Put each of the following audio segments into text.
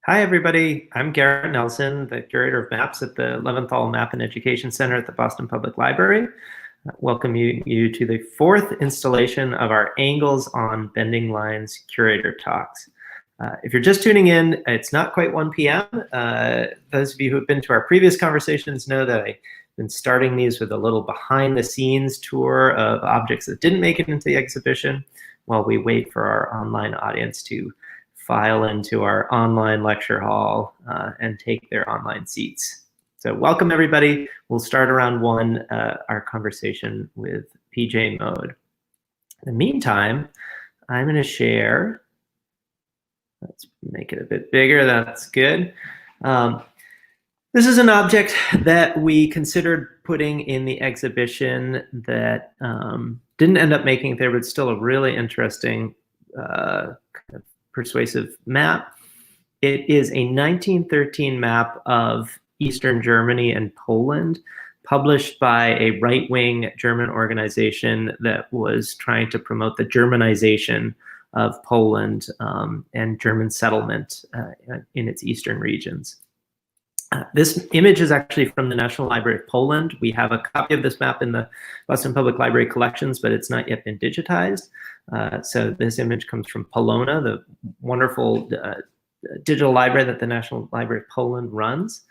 Hi, everybody. I'm Garrett Nelson, the curator of maps at the Leventhal Map and Education Center at the Boston Public Library. Welcome you to the fourth installation of our Angles on Bending Lines curator talks. If you're just tuning in, it's not quite 1 p.m. Those of you who have been to our previous conversations know that I've been starting these with a little behind the scenes tour of objects that didn't make it into the exhibition while we wait for our online audience to file into our online lecture hall and take their online seats. So welcome, everybody. We'll start around 1, our conversation with PJ Mode. In the meantime, I'm going to share. Let's make it a bit bigger. That's good. This is an object that we considered putting in the exhibition that didn't end up making it there, but still a really interesting kind of persuasive map. It is a 1913 map of Eastern Germany and Poland, published by a right-wing German organization that was trying to promote the Germanization of Poland and German settlement in its eastern regions. This image is actually from the National Library of Poland. We have a copy of this map in the Boston Public Library collections, but it's not yet been digitized. So this image comes from Polona, the wonderful digital library that the National Library of Poland runs.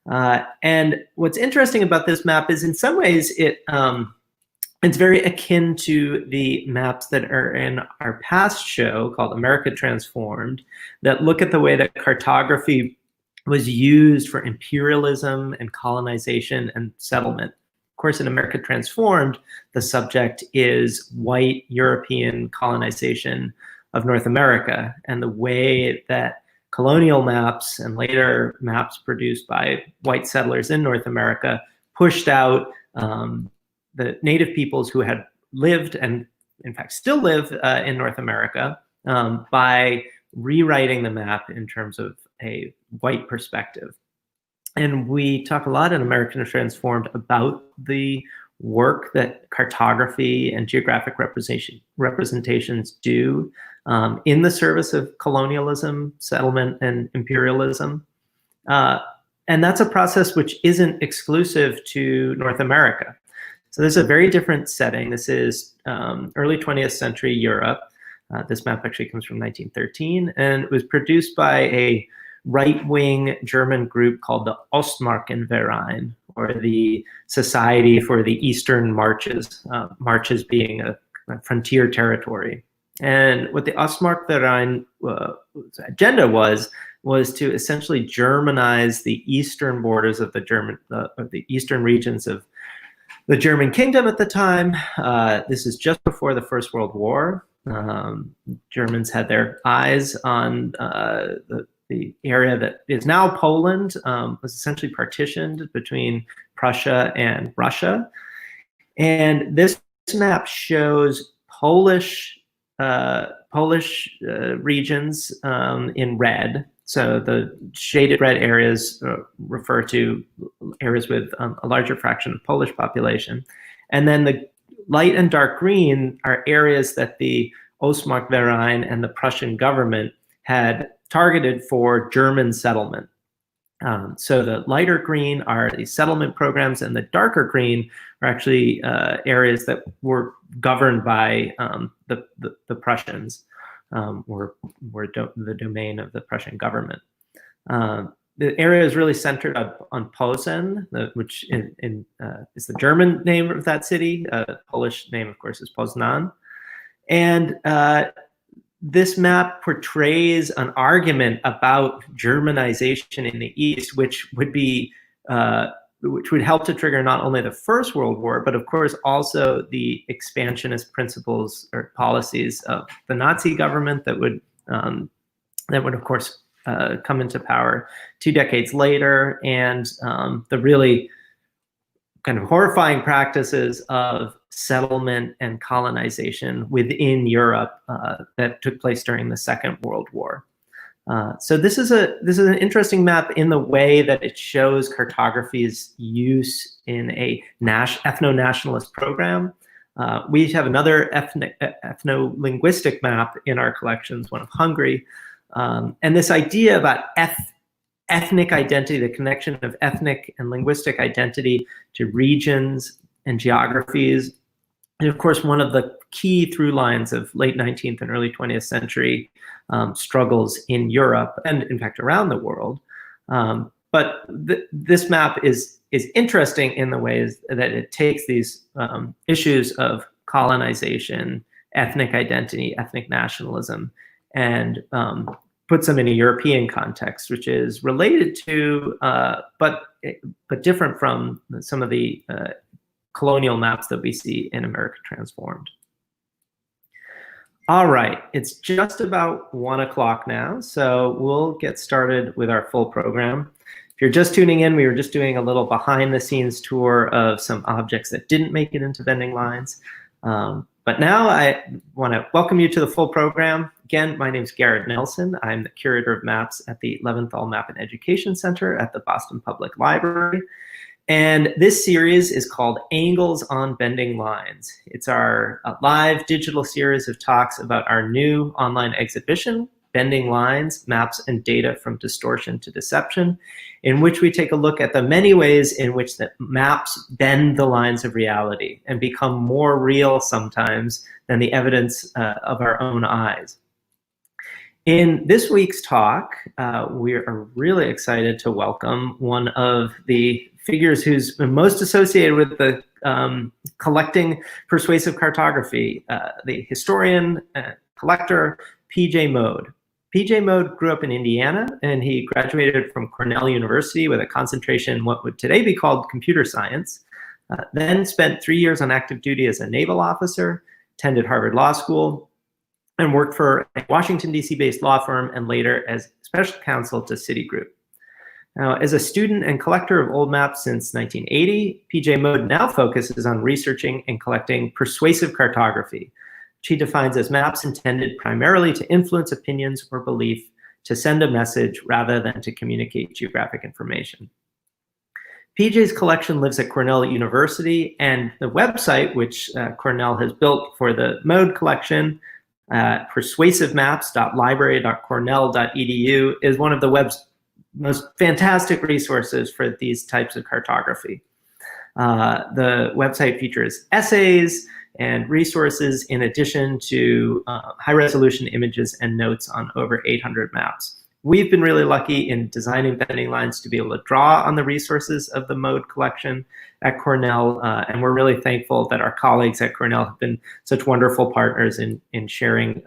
And what's interesting about this map is in some ways it's very akin to the maps that are in our past show called America Transformed, that look at the way that cartography was used for imperialism and colonization and settlement. Of course, in America Transformed, the subject is white European colonization of North America, and the way that colonial maps and later maps produced by white settlers in North America pushed out the native peoples who had lived and in fact still live in North America by rewriting the map in terms of a white perspective. And we talk a lot in American Transformed about the work that cartography and geographic representations do in the service of colonialism, settlement, and imperialism. And that's a process which isn't exclusive to North America. So this is a very different setting. This is early 20th century Europe. This map actually comes from 1913, and it was produced by a right-wing German group called the Ostmarkenverein, or the Society for the Eastern Marches, marches being a frontier territory. And what the Ostmarkenverein agenda was to essentially Germanize the eastern borders of the eastern regions of the German kingdom at the time. This is just before the First World War. Germans had their eyes on the area that is now Poland, was essentially partitioned between Prussia and Russia. And this map shows Polish regions in red. So the shaded red areas refer to areas with a larger fraction of Polish population. And then the light and dark green are areas that the Ostmarkverein and the Prussian government had targeted for German settlement. So the lighter green are the settlement programs, and the darker green are actually areas that were governed by the Prussians, were the domain of the Prussian government. The area is really centered on Posen, which is the German name of that city. Polish name, of course, is Poznan. And this map portrays an argument about Germanization in the East, which would help to trigger not only the First World War, but of course also the expansionist principles or policies of the Nazi government that would of course come into power 2 decades later, and the really kind of horrifying practices of settlement and colonization within Europe that took place during the Second World War. So this is an interesting map in the way that it shows cartography's use in a ethno-nationalist program. We have another ethno-linguistic map in our collections, one of Hungary, And this idea about ethnic identity, the connection of ethnic and linguistic identity to regions and geographies, and of course, one of the key through lines of late 19th and early 20th century struggles in Europe and, in fact, around the world. But this map is interesting in the ways that it takes these issues of colonization, ethnic identity, ethnic nationalism, and puts them in a European context, which is related to, but different from some of the colonial maps that we see in America Transformed. All right, it's just about 1 o'clock now, so we'll get started with our full program. If you're just tuning in, we were just doing a little behind the scenes tour of some objects that didn't make it into Bending Lines. But now I want to welcome you to the full program. Again, my name is Garrett Nelson. I'm the curator of maps at the Leventhal Map and Education Center at the Boston Public Library. And this series is called Angles on Bending Lines. It's our live digital series of talks about our new online exhibition, Bending Lines, Maps and Data from Distortion to Deception, in which we take a look at the many ways in which the maps bend the lines of reality and become more real sometimes than the evidence of our own eyes. In this week's talk, we are really excited to welcome one of the figures who's been most associated with the collecting persuasive cartography, the historian, collector, P.J. Mode. P.J. Mode grew up in Indiana, and he graduated from Cornell University with a concentration in what would today be called computer science, then spent 3 years on active duty as a naval officer, attended Harvard Law School, and worked for a Washington, D.C.-based law firm, and later as special counsel to Citigroup. Now, as a student and collector of old maps since 1980, P.J. Mode now focuses on researching and collecting persuasive cartography, which he defines as maps intended primarily to influence opinions or belief, to send a message rather than to communicate geographic information. PJ's collection lives at Cornell University, and the website, which Cornell has built for the Mode collection, persuasivemaps.library.cornell.edu, is one of the web's most fantastic resources for these types of cartography. The website features essays and resources in addition to high-resolution images and notes on over 800 maps. We've been really lucky in designing Bending Lines to be able to draw on the resources of the Mode collection at Cornell, and we're really thankful that our colleagues at Cornell have been such wonderful partners in sharing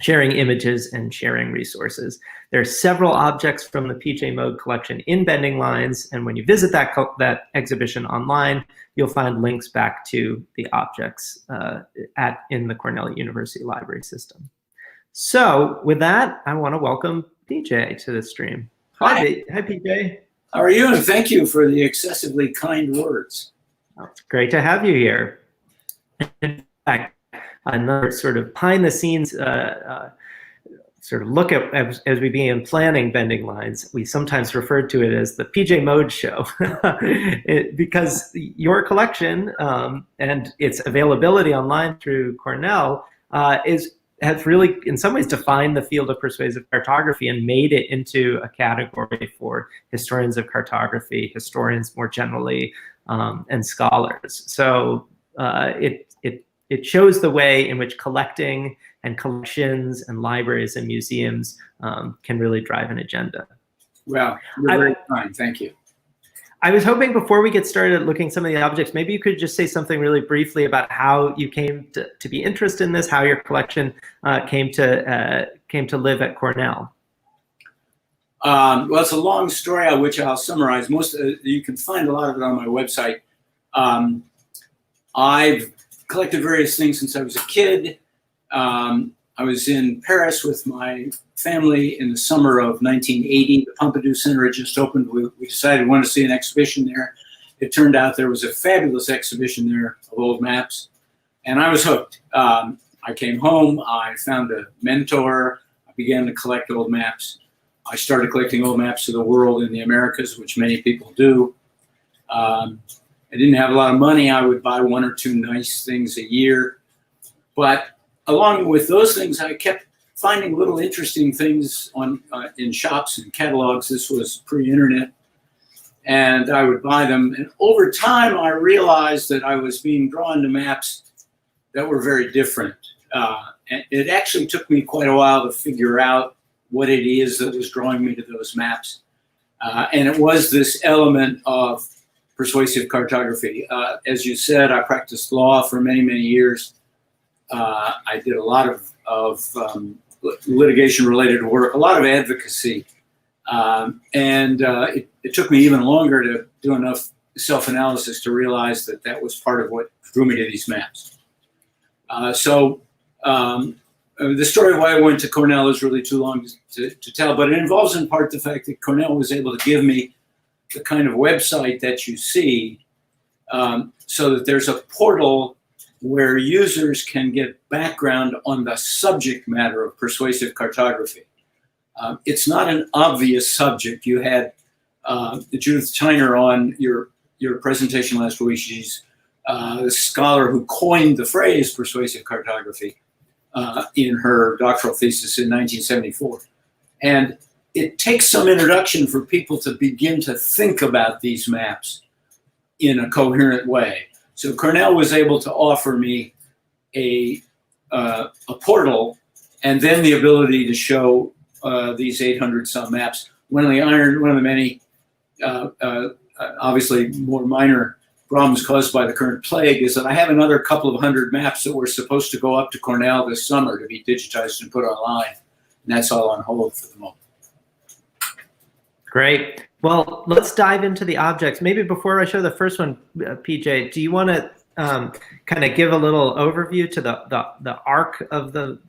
images and sharing resources. There are several objects from the P.J. Mode collection in Bending Lines, and when you visit that exhibition online, you'll find links back to the objects in the Cornell University Library System. So with that, I want to welcome P.J. to the stream. Hi, P.J. How are you? And thank you for the excessively kind words. Oh, it's great to have you here. In fact, another sort of behind the scenes sort of look at as we began planning Bending Lines, we sometimes referred to it as the P.J. Mode show because your collection and its availability online through Cornell has really, in some ways, defined the field of persuasive cartography and made it into a category for historians of cartography, historians more generally, and scholars. So it shows the way in which collecting and collections and libraries and museums can really drive an agenda. Well, you're very kind. Thank you. I was hoping before we get started looking at some of the objects, maybe you could just say something really briefly about how you came to be interested in this, how your collection came to live at Cornell. Well, it's a long story, which I'll summarize. You can find a lot of it on my website. I've collected various things since I was a kid. I was in Paris with my family in the summer of 1980. The Pompidou Center had just opened. We decided we wanted to see an exhibition there. It turned out there was a fabulous exhibition there of old maps, and I was hooked. I came home, I found a mentor, I began to collect old maps. I started collecting old maps of the world in the Americas, which many people do. I didn't have a lot of money. I would buy one or two nice things a year. But along with those things, I kept finding little interesting things on in shops and catalogs. This was pre-internet, and I would buy them. And over time, I realized that I was being drawn to maps that were very different. And it actually took me quite a while to figure out what it is that was drawing me to those maps. And it was this element of persuasive cartography. As you said, I practiced law for many, many years. I did a lot of litigation related work, a lot of advocacy. It took me even longer to do enough self-analysis to realize that that was part of what drew me to these maps. The story of why I went to Cornell is really too long to tell, but it involves in part the fact that Cornell was able to give me the kind of website that you see, so that there's a portal where users can get background on the subject matter of persuasive cartography. It's not an obvious subject. You had Judith Tyner on your presentation last week. She's the scholar who coined the phrase persuasive cartography in her doctoral thesis in 1974. And it takes some introduction for people to begin to think about these maps in a coherent way. So Cornell was able to offer me a portal and then the ability to show these 800 some maps. One of the many, obviously more minor problems caused by the current plague is that I have another couple of hundred maps that were supposed to go up to Cornell this summer to be digitized and put online. And that's all on hold for the moment. Great. Well, let's dive into the objects. Maybe before I show the first one, PJ, do you want to kind of give a little overview to the arc of the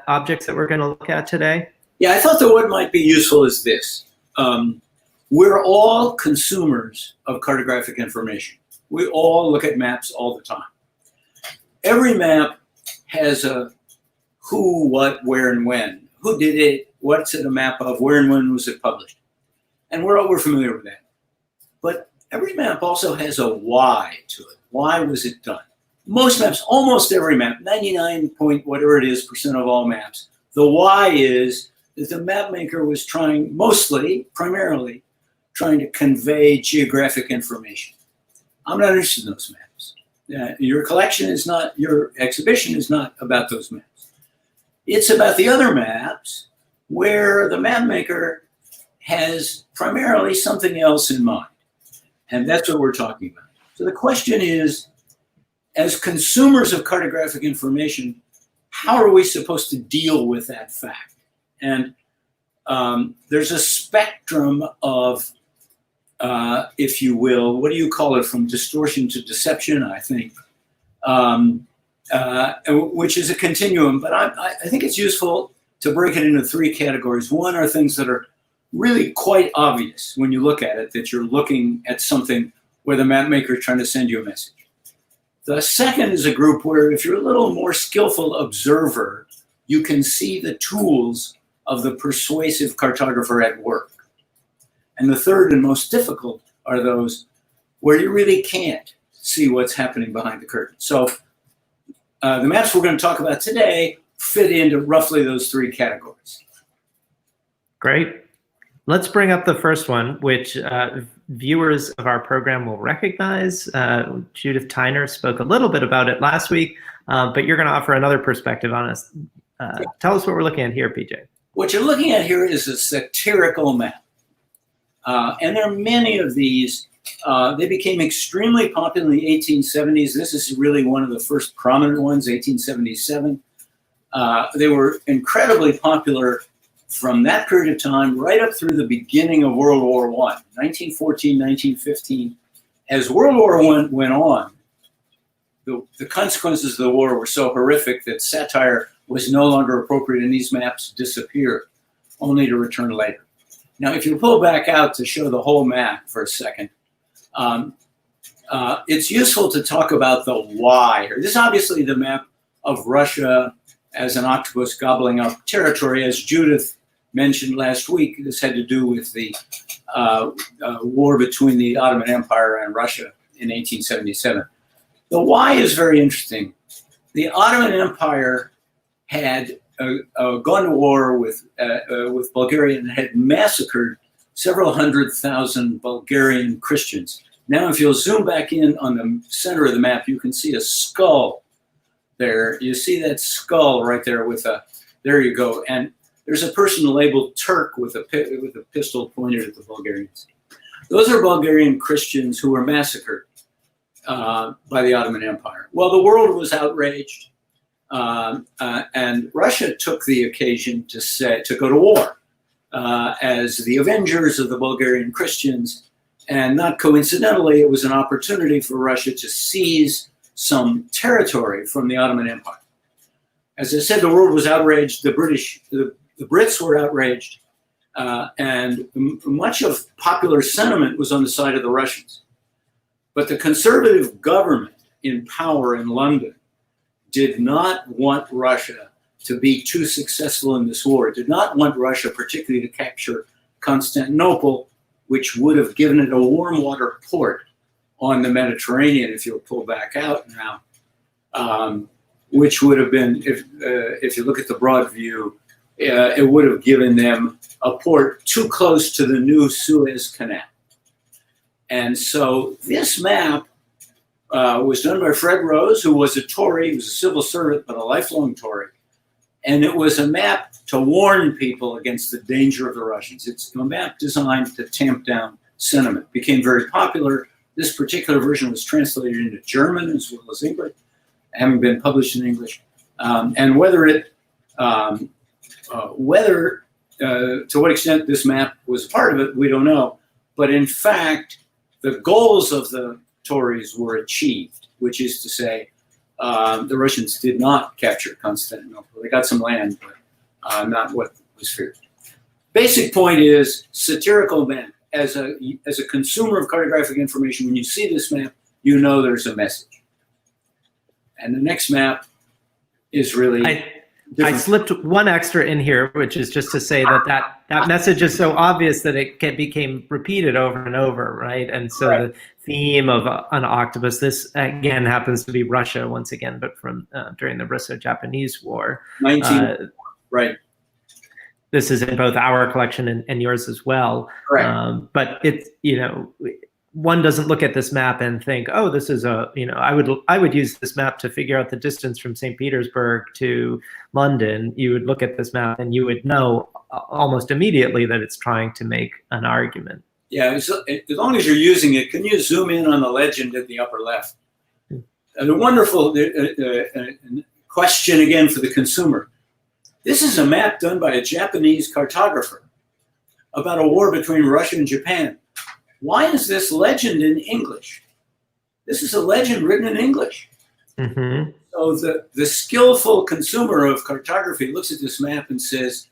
objects that we're going to look at today? Yeah, I thought that what might be useful is this. We're all consumers of cartographic information. We all look at maps all the time. Every map has a who, what, where, and when. Who did it? What's it a map of? Where and when was it published? And we're familiar with that. But every map also has a why to it. Why was it done? Most maps, almost every map, 99 point whatever it is % of all maps, the why is that the map maker was primarily trying to convey geographic information. I'm not interested in those maps. Your collection is not, your exhibition is not about those maps. It's about the other maps where the map maker has primarily something else in mind. And that's what we're talking about. So the question is, as consumers of cartographic information, how are we supposed to deal with that fact? And there's a spectrum of, if you will, what do you call it, from distortion to deception, I think, which is a continuum. But I think it's useful to break it into three categories. One are things that are really quite obvious when you look at it, that you're looking at something where the map maker is trying to send you a message. The second is a group where if you're a little more skillful observer, you can see the tools of the persuasive cartographer at work. And the third and most difficult are those where you really can't see what's happening behind the curtain. So the maps we're going to talk about today fit into roughly those three categories. Great. Let's bring up the first one, which viewers of our program will recognize. Judith Tyner spoke a little bit about it last week, but you're going to offer another perspective on us. Tell us what we're looking at here, PJ. What you're looking at here is a satirical map. And there are many of these. They became extremely popular in the 1870s. This is really one of the first prominent ones, 1877. They were incredibly popular from that period of time right up through the beginning of World War I, 1914, 1915. As World War I went on, the consequences of the war were so horrific that satire was no longer appropriate and these maps disappeared, only to return later. Now, if you pull back out to show the whole map for a second, it's useful to talk about the why. This is obviously the map of Russia as an octopus gobbling up territory. As Judith mentioned last week, this had to do with the war between the Ottoman Empire and Russia in 1877. The why is very interesting. The Ottoman Empire had gone to war with Bulgaria and had massacred several 100,000 Bulgarian Christians. Now, if you'll zoom back in on the center of the map, you can see a skull there. You see that skull right there there you go. And there's a person labeled Turk with a pistol pointed at the Bulgarians. Those are Bulgarian Christians who were massacred by the Ottoman Empire. Well, the world was outraged, and Russia took the occasion to go to war as the avengers of the Bulgarian Christians. And not coincidentally, it was an opportunity for Russia to seize some territory from the Ottoman Empire. As I said, the world was outraged. The Brits were outraged, and much of popular sentiment was on the side of the Russians. But the conservative government in power in London did not want Russia to be too successful in this war. It did not want Russia particularly to capture Constantinople, which would have given it a warm water port on the Mediterranean, if you'll pull back out now, which would have been, if you look at the broad view, it would have given them a port too close to the new Suez Canal. And so this map was done by Fred Rose, who was a Tory. He was a civil servant, but a lifelong Tory. And it was a map to warn people against the danger of the Russians. It's a map designed to tamp down sentiment. It became very popular. This particular version was translated into German as well as English, having been published in English. And to what extent this map was part of it, we don't know. But in fact, the goals of the Tories were achieved, which is to say, the Russians did not capture Constantinople. They got some land, but not what was feared. Basic point is satirical map. As a consumer of cartographic information, when you see this map, you know there's a message. And the next map is really I slipped one extra in here, which is just to say that message is so obvious that it became repeated over and over, right? And so the theme of an octopus, this again happens to be Russia once again, but from during the Russo-Japanese War. Right. This is in both our collection and yours as well. Right. But it's, one doesn't look at this map and think, oh, this is I would use this map to figure out the distance from St. Petersburg to London. You would look at this map and you would know almost immediately that it's trying to make an argument. Yeah, as long as you're using it, can you zoom in on the legend at the upper left? A wonderful question again for the consumer. This is a map done by a Japanese cartographer about a war between Russia and Japan. Why is this legend in English? This is a legend written in English. Mm-hmm. So the skillful consumer of cartography looks at this map and sees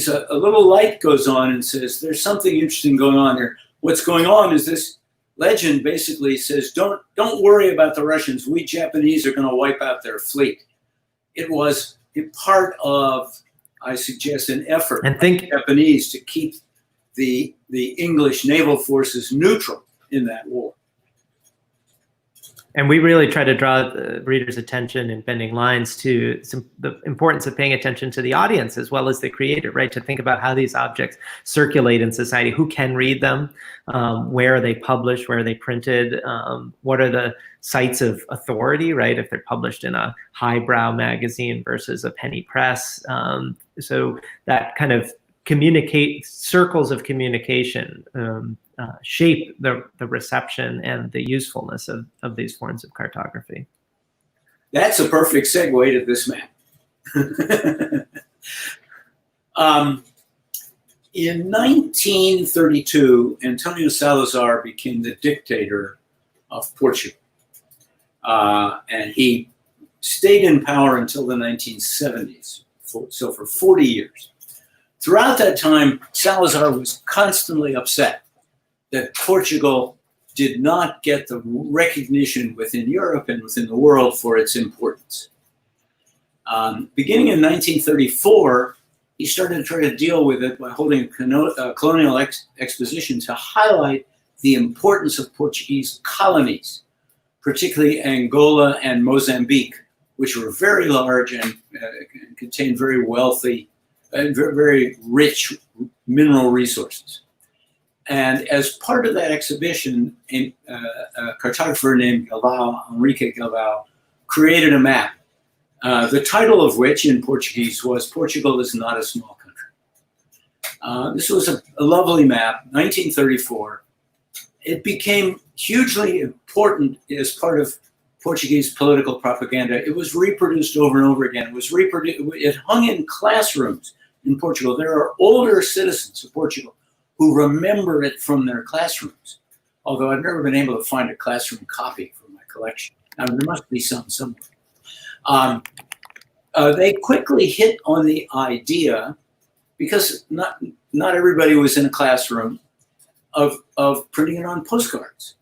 a little light goes on and says, there's something interesting going on here. What's going on is this legend basically says, don't worry about the Russians. We Japanese are going to wipe out their fleet. It was part of, I suggest, an effort by the Japanese to keep the English naval forces neutral in that war. And we really try to draw the reader's attention in Bending Lines to the importance of paying attention to the audience as well as the creator, right? To think about how these objects circulate in society, who can read them, where are they published, where are they printed, what are the sites of authority, right? If they're published in a highbrow magazine versus a penny press. So that kind of circles of communication shape the reception and the usefulness of these forms of cartography. That's a perfect segue to this map. In 1932, Antonio Salazar became the dictator of Portugal. And he stayed in power until the 1970s, so for 40 years. Throughout that time, Salazar was constantly upset that Portugal did not get the recognition within Europe and within the world for its importance. Beginning in 1934, he started to try to deal with it by holding a colonial exposition to highlight the importance of Portuguese colonies, particularly Angola and Mozambique, which were very large and contained very wealthy and very rich mineral resources. And as part of that exhibition, a cartographer named Enrique Galvão, created a map, the title of which in Portuguese was "Portugal is not a small country." This was a lovely map, 1934. It became hugely important as part of Portuguese political propaganda. It was reproduced over and over again. It hung in classrooms in Portugal. There are older citizens of Portugal who remember it from their classrooms, although I've never been able to find a classroom copy for my collection. Now, there must be some somewhere. They quickly hit on the idea, because not everybody was in a classroom, of printing it on postcards.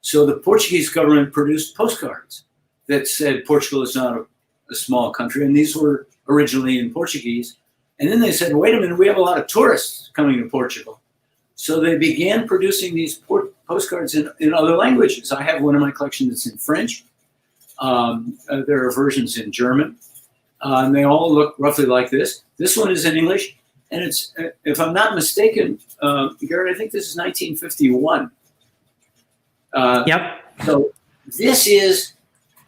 So the Portuguese government produced postcards that said Portugal is not a small country, and these were originally in Portuguese. And then they said, wait a minute, we have a lot of tourists coming to Portugal. So they began producing these postcards in other languages. I have one in my collection that's in French. There are versions in German. And they all look roughly like this. This one is in English. And it's, if I'm not mistaken, Garrett, I think this is 1951. Yep. So this is,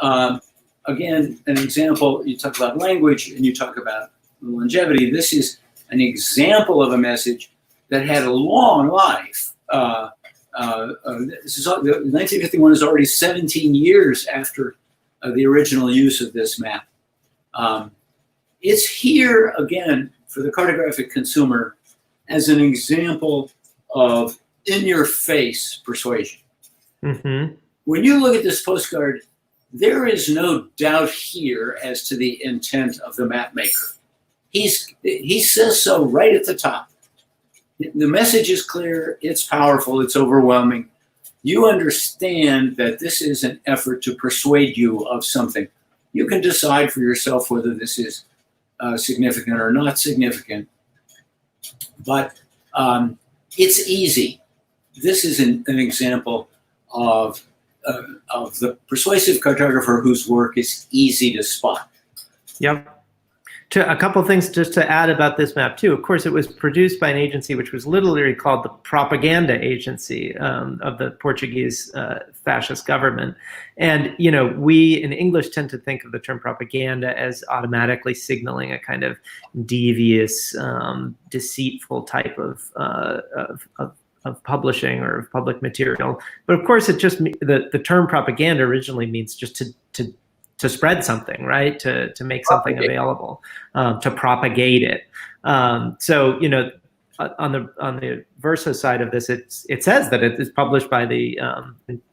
again, an example. You talk about language and you talk about longevity. This is an example of a message that had a long life. This is 1951 is already 17 years after the original use of this map. It's here again for the cartographic consumer as an example of in-your-face persuasion. Mm-hmm. When you look at this postcard, there is no doubt here as to the intent of the map maker. He says so right at the top. The message is clear, it's powerful, it's overwhelming. You understand that this is an effort to persuade you of something. You can decide for yourself whether this is significant or not significant, but it's easy. This is an example of the persuasive cartographer whose work is easy to spot. Yep. A couple things just to add about this map too. Of course, it was produced by an agency which was literally called the propaganda agency of the Portuguese fascist government. And, you know, we in English tend to think of the term propaganda as automatically signaling a kind of devious, deceitful type of publishing or of public material. But of course, it just the term propaganda originally means just to spread something, right? To make something available, to propagate it. So, you know, on the verso side of this, it says that it is published by the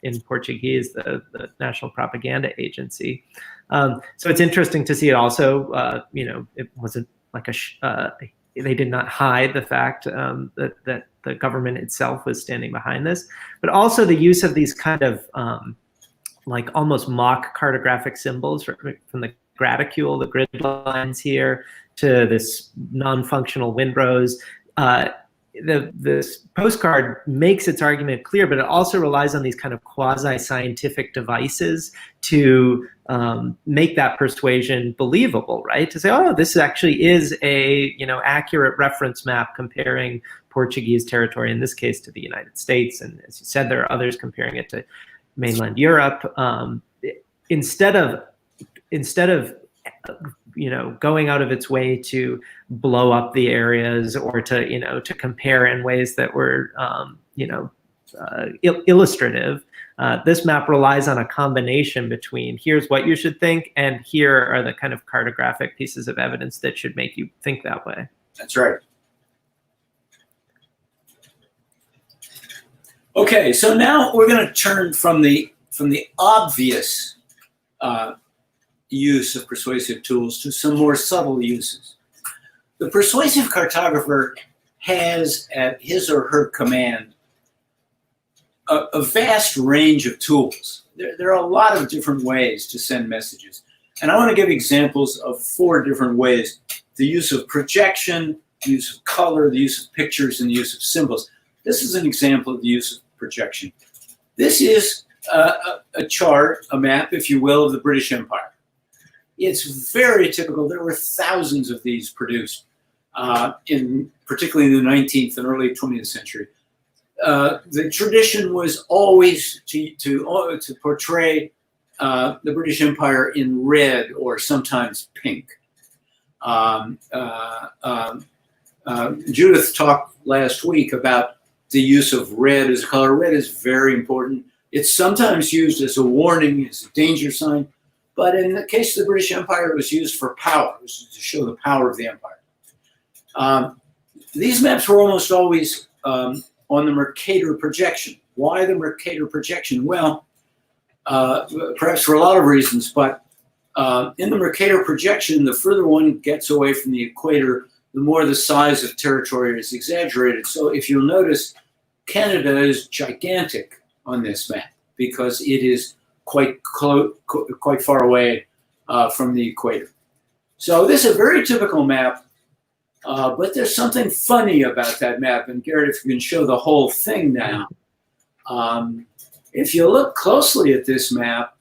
in Portuguese, the National Propaganda Agency. So it's interesting to see it also. You know, it wasn't like they did not hide the fact that the government itself was standing behind this, but also the use of these kind of like almost mock cartographic symbols from the graticule, the grid lines here, to this non-functional windrows. This postcard makes its argument clear, but it also relies on these kind of quasi-scientific devices to make that persuasion believable, right? To say, oh, this actually is a accurate reference map comparing Portuguese territory, in this case, to the United States. And as you said, there are others comparing it to mainland Europe. Instead of going out of its way to blow up the areas or to compare in ways that were illustrative, this map relies on a combination between here's what you should think and here are the kind of cartographic pieces of evidence that should make you think that way. That's right. Okay, so now we're going to turn from the obvious use of persuasive tools to some more subtle uses. The persuasive cartographer has at his or her command a vast range of tools. There are a lot of different ways to send messages. And I want to give examples of 4 different ways: the use of projection, the use of color, the use of pictures, and the use of symbols. This is an example of the use of projection. This is a chart, a map, if you will, of the British Empire. It's very typical. There were thousands of these produced, particularly in the 19th and early 20th century. The tradition was always to portray the British Empire in red or sometimes pink. Judith talked last week about the use of red as a color. Red is very important. It's sometimes used as a warning, as a danger sign. But in the case of the British Empire, it was used for power. It was to show the power of the empire. These maps were almost always on the Mercator projection. Why the Mercator projection? Well, perhaps for a lot of reasons, but in the Mercator projection, the further one gets away from the equator, the more the size of territory is exaggerated. So if you'll notice, Canada is gigantic on this map because it is quite far away from the equator. So this is a very typical map, but there's something funny about that map. And Garrett, if you can show the whole thing now. If you look closely at this map,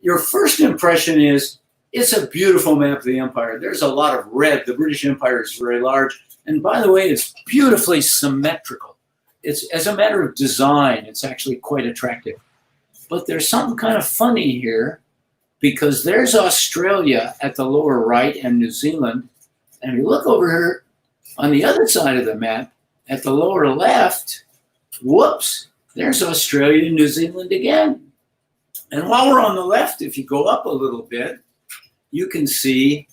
your first impression is it's a beautiful map of the empire. There's a lot of red. The British Empire is very large. And by the way, it's beautifully symmetrical. It's, as a matter of design, it's actually quite attractive. But there's something kind of funny here because there's Australia at the lower right and New Zealand. And if you look over here on the other side of the map at the lower left, whoops, there's Australia and New Zealand again. And while we're on the left, if you go up a little bit, you can see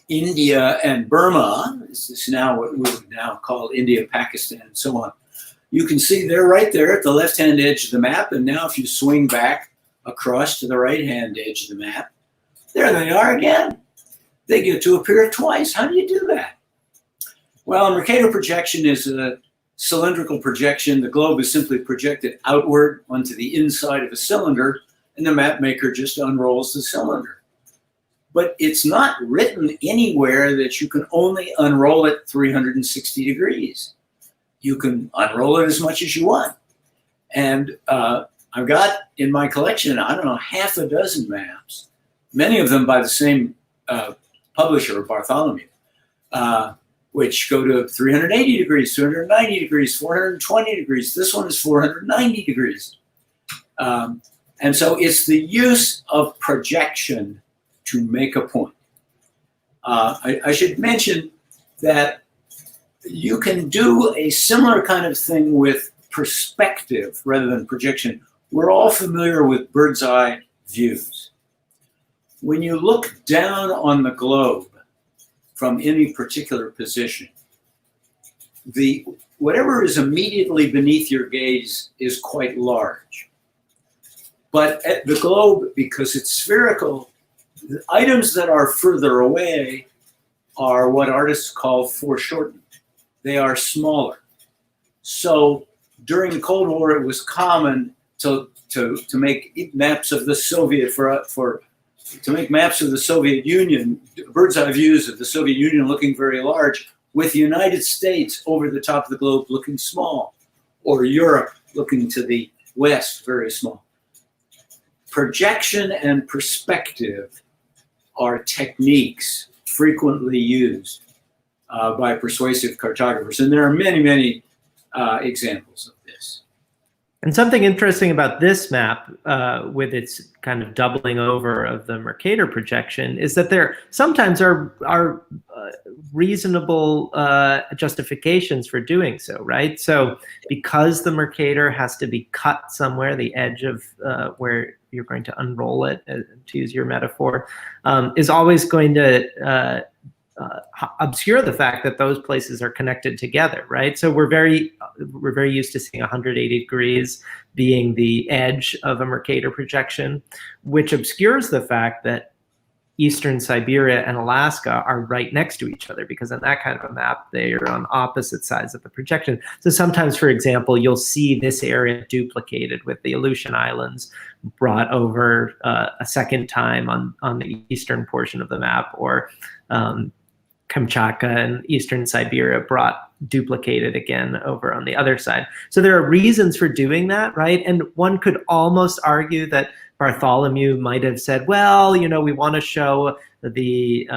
India and Burma. This is now what we would now call India, Pakistan, and so on. You can see they're right there at the left-hand edge of the map. And now if you swing back across to the right-hand edge of the map, there they are again. They get to appear twice. How do you do that? Well, a Mercator projection is a cylindrical projection. The globe is simply projected outward onto the inside of a cylinder, and the map maker just unrolls the cylinder. But it's not written anywhere that you can only unroll it 360 degrees. You can unroll it as much as you want. And I've got in my collection, I don't know, half a dozen maps, many of them by the same publisher, Bartholomew, which go to 380 degrees, 290 degrees, 420 degrees. This one is 490 degrees. And so it's the use of projection to make a point. I should mention that you can do a similar kind of thing with perspective rather than projection. We're all familiar with bird's eye views. When you look down on the globe from any particular position, whatever is immediately beneath your gaze is quite large. But at the globe, because it's spherical, the items that are further away are what artists call foreshortened. They are smaller. So during the Cold War, it was common to make maps of the Soviet to make maps of the Soviet Union, bird's eye views of the Soviet Union looking very large, with the United States over the top of the globe looking small, or Europe looking to the west very small. Projection and perspective are techniques frequently used by persuasive cartographers. And there are many, many examples of this. And something interesting about this map, with its kind of doubling over of the Mercator projection, is that there sometimes are reasonable justifications for doing so, right? So because the Mercator has to be cut somewhere, the edge of where you're going to unroll it, to use your metaphor, is always going to obscure the fact that those places are connected together, right? So we're very used to seeing 180 degrees being the edge of a Mercator projection, which obscures the fact that Eastern Siberia and Alaska are right next to each other, because in that kind of a map, they are on opposite sides of the projection. So sometimes, for example, you'll see this area duplicated with the Aleutian Islands brought over a second time on the eastern portion of the map, or Kamchatka and Eastern Siberia brought duplicated again over on the other side. So there are reasons for doing that, right? And one could almost argue that Bartholomew might have said, well, you know, we want to show the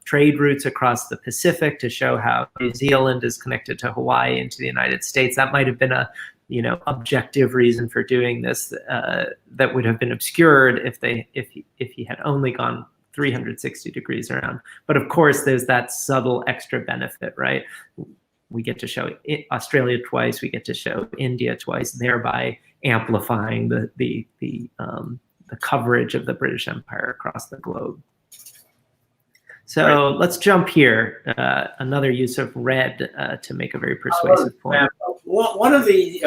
trade routes across the Pacific to show how New Zealand is connected to Hawaii and to the United States. That might have been a, you know, objective reason for doing this that would have been obscured if he had only gone 360 degrees around. But of course, there's that subtle extra benefit, right? We get to show Australia twice, we get to show India twice, thereby amplifying the coverage of the British Empire across the globe. So right. Let's jump here. Another use of red to make a very persuasive point. One of the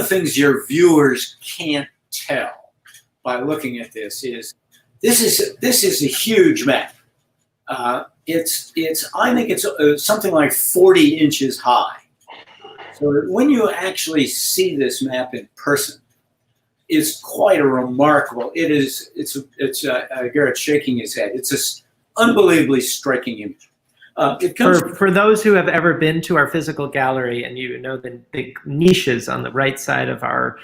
things your viewers can't tell by looking at this is a huge map. I think it's something like 40 inches high. So when you actually see this map in person, it's quite a remarkable. Garrett's shaking his head. It's an unbelievably striking image. It comes for those who have ever been to our physical gallery, and you know the big niches on the right side of our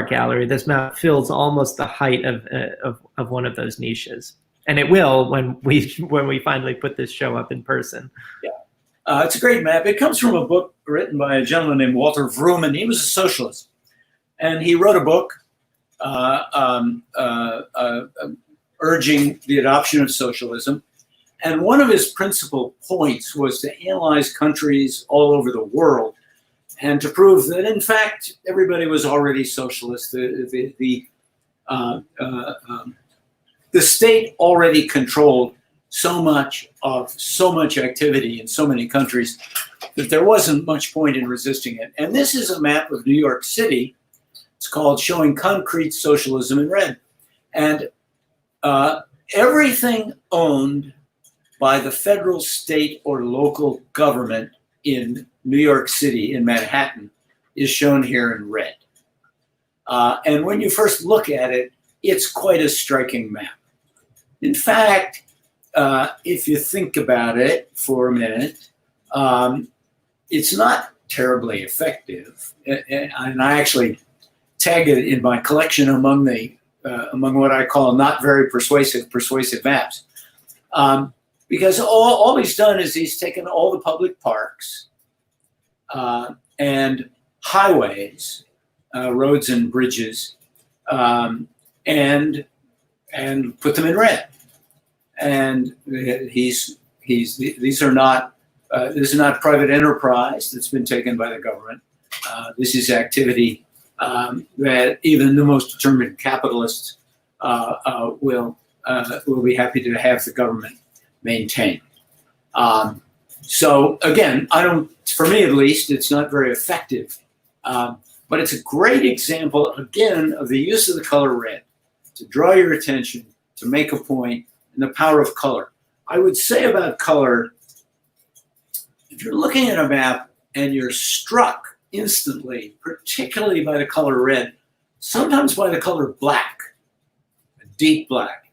gallery. This map fills almost the height of one of those niches, and it will when we finally put this show up in person. Yeah, it's a great map. It comes from a book written by a gentleman named Walter Vrooman. He was a socialist, and he wrote a book urging the adoption of socialism. And one of his principal points was to analyze countries all over the world and to prove that, in fact, everybody was already socialist. The state already controlled so much activity in so many countries that there wasn't much point in resisting it. And this is a map of New York City. It's called Showing Concrete Socialism in Red. And everything owned by the federal, state, or local government in New York City, in Manhattan, is shown here in red. And when you first look at it, it's quite a striking map. In fact, if you think about it for a minute, it's not terribly effective. And I actually tag it in my collection among what I call not very persuasive maps. Because all he's done is he's taken all the public parks and highways, roads and bridges, and put them in red. And this is not private enterprise that's been taken by the government. This is activity that even the most determined capitalists will be happy to have the government maintain. So again, for me at least, it's not very effective, but it's a great example again of the use of the color red to draw your attention, to make a point, and the power of color. I would say about color, if you're looking at a map and you're struck instantly, particularly by the color red, sometimes by the color black, a deep black.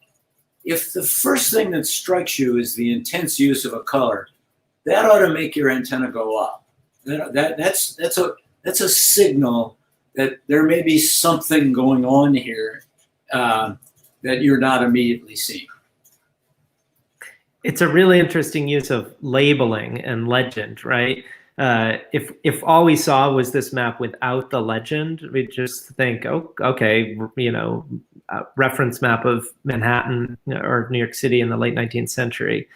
If the first thing that strikes you is the intense use of a color, that ought to make your antenna go up. That's a signal that there may be something going on here that you're not immediately seeing. It's a really interesting use of labeling and legend, right? If all we saw was this map without the legend, we'd just think, oh, okay, you know, reference map of Manhattan or New York City in the late 19th century.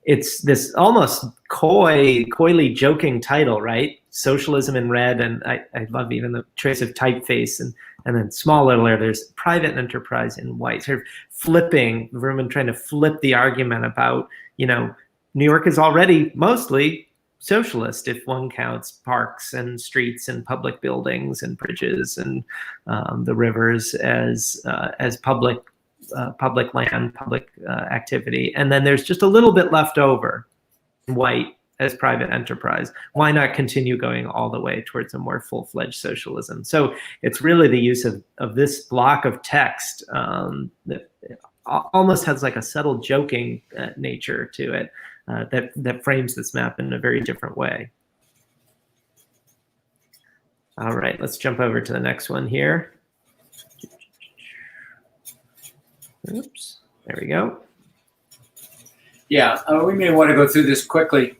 It's this almost coyly joking title, right? Socialism in red, and I love even the choice of typeface, and then small little there, there's private enterprise in white, sort of flipping, Verman trying to flip the argument about, you know, New York is already mostly socialist if one counts parks and streets and public buildings and bridges and the rivers as public land, public activity. And then there's just a little bit left over, white, as private enterprise. Why not continue going all the way towards a more full-fledged socialism? So it's really the use of this block of text that almost has like a subtle joking nature to it that frames this map in a very different way. All right, let's jump over to the next one here. Oops, there we go. Yeah, we may want to go through this quickly.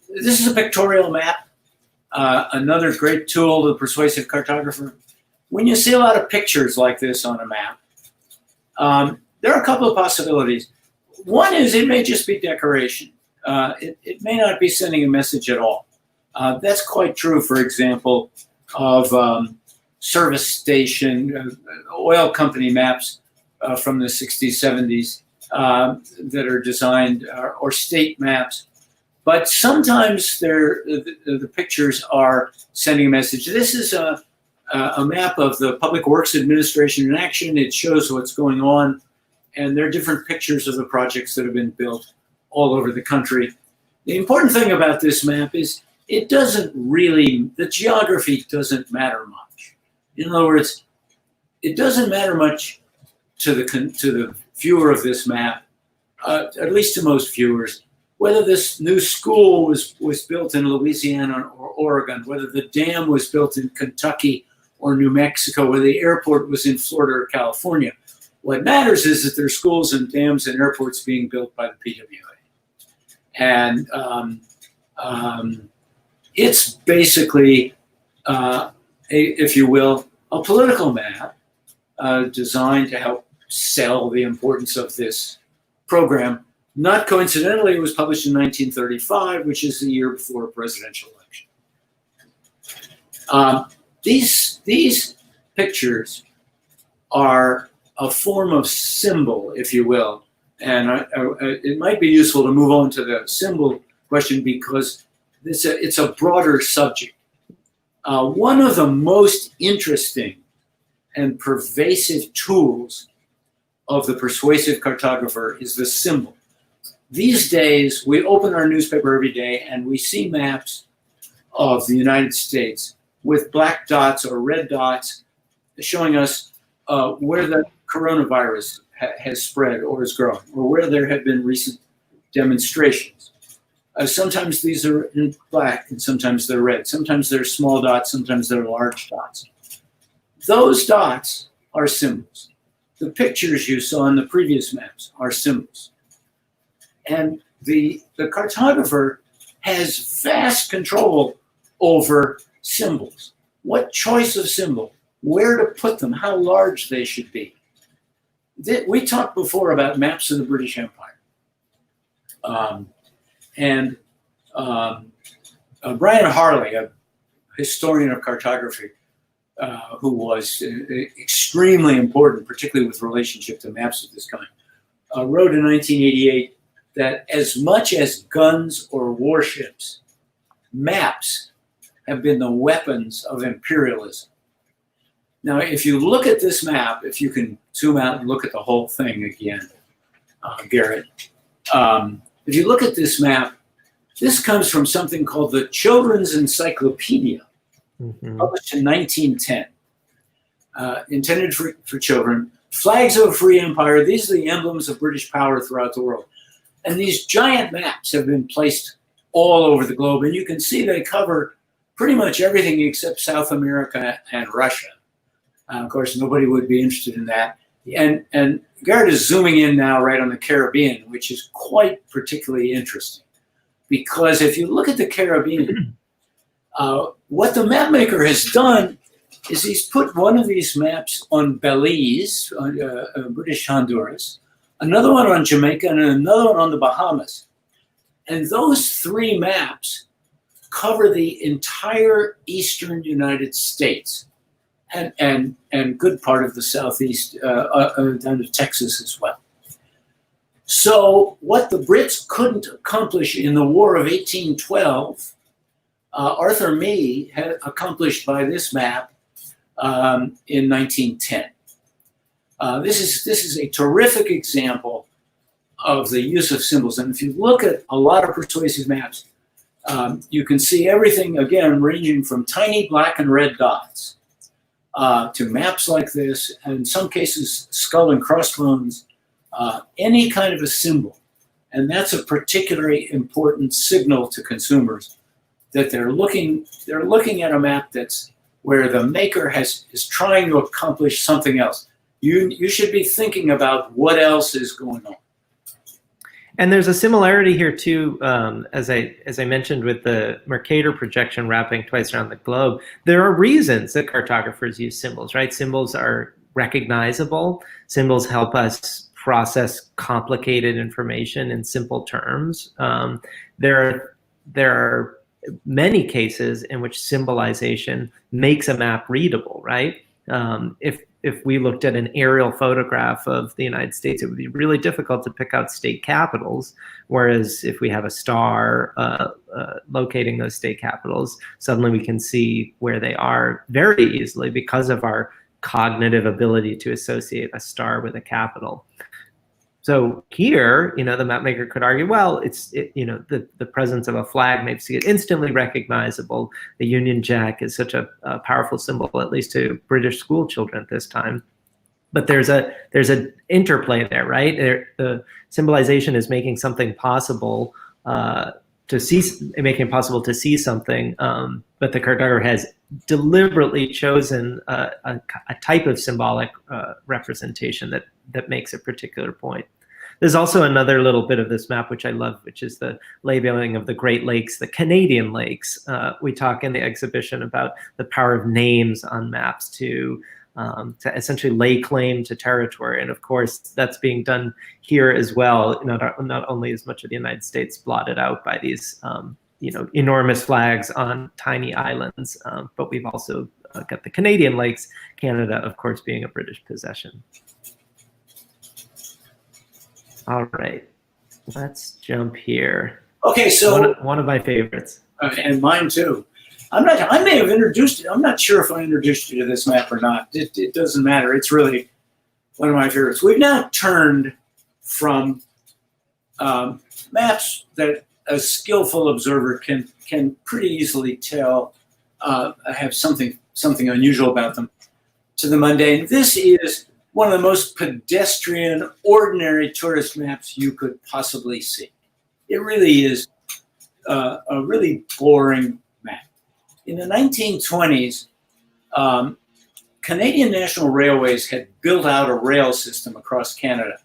This is a pictorial map, another great tool of the persuasive cartographer. When you see a lot of pictures like this on a map, there are a couple of possibilities. One is it may just be decoration. It may not be sending a message at all. That's quite true, for example, of service station, oil company maps from the 60s, 70s that are designed, or state maps. But sometimes the pictures are sending a message. This is a map of the Public Works Administration in action. It shows what's going on, and there are different pictures of the projects that have been built all over the country. The important thing about this map is it doesn't really, the geography doesn't matter much. In other words, it doesn't matter much to the viewer of this map, at least to most viewers, whether this new school was built in Louisiana or Oregon, whether the dam was built in Kentucky or New Mexico, whether the airport was in Florida or California. What matters is that there are schools and dams and airports being built by the PWA. And it's basically, if you will, a political map designed to help sell the importance of this program. Not coincidentally, it was published in 1935, which is the year before a presidential election. These pictures are a form of symbol, if you will. And it might be useful to move on to the symbol question because it's a broader subject. One of the most interesting and pervasive tools of the persuasive cartographer is the symbol. These days, we open our newspaper every day and we see maps of the United States with black dots or red dots showing us where the coronavirus has spread or is growing, or where there have been recent demonstrations. Sometimes these are in black and sometimes they're red. Sometimes they're small dots, sometimes they're large dots. Those dots are symbols. The pictures you saw in the previous maps are symbols. And the cartographer has vast control over symbols. What choice of symbol, where to put them, how large they should be. We talked before about maps of the British Empire. Brian Harley, a historian of cartography, who was extremely important, particularly with relationship to maps of this kind, wrote in 1988 that as much as guns or warships, maps have been the weapons of imperialism. Now, if you look at this map, if you can zoom out and look at the whole thing again, Garrett, if you look at this map, this comes from something called the Children's Encyclopedia, published in 1910, intended for children. Flags of a free empire, these are the emblems of British power throughout the world. And these giant maps have been placed all over the globe, and you can see they cover pretty much everything except South America and Russia. Of course, nobody would be interested in that. And Garrett is zooming in now right on the Caribbean, which is quite particularly interesting. Because if you look at the Caribbean, what the map maker has done is he's put one of these maps on Belize, British Honduras, another one on Jamaica, and another one on the Bahamas. And those three maps cover the entire eastern United States and good part of the southeast, down to Texas as well. So what the Brits couldn't accomplish in the War of 1812, Arthur Mee had accomplished by this map in 1910. This is a terrific example of the use of symbols. And if you look at a lot of persuasive maps, you can see everything, again, ranging from tiny black and red dots to maps like this, and in some cases, skull and crossbones, any kind of a symbol. And that's a particularly important signal to consumers that they're looking at a map that's where the maker is trying to accomplish something else. You should be thinking about what else is going on. And there's a similarity here too, as I mentioned with the Mercator projection wrapping twice around the globe. There are reasons that cartographers use symbols, right? Symbols are recognizable. Symbols help us process complicated information in simple terms. There are many cases in which symbolization makes a map readable, right? If we looked at an aerial photograph of the United States, it would be really difficult to pick out state capitals. Whereas if we have a star locating those state capitals, suddenly we can see where they are very easily because of our cognitive ability to associate a star with a capital. So here, the map maker could argue, well, the presence of a flag makes it instantly recognizable. The Union Jack is such a powerful symbol, at least to British school children at this time. But there's an interplay there, right? The symbolization is making something possible making it possible to see something, but the cartographer has deliberately chosen a type of symbolic representation that makes a particular point. There's also another little bit of this map which I love, which is the labeling of the Great Lakes, the Canadian Lakes. We talk in the exhibition about the power of names on maps to essentially lay claim to territory. And of course, that's being done here as well. Not only is much of the United States blotted out by these enormous flags on tiny islands, but we've also got the Canadian Lakes, Canada, of course, being a British possession. All right, let's jump here. Okay, so one of my favorites. And mine too. I may have introduced it. I'm not sure if I introduced you to this map or not. It doesn't matter. It's really one of my favorites. We've now turned from maps that a skillful observer can pretty easily tell have something unusual about them, to the mundane. This is one of the most pedestrian, ordinary tourist maps you could possibly see. It really is a really boring map. In the 1920s, Canadian National Railways had built out a rail system across Canada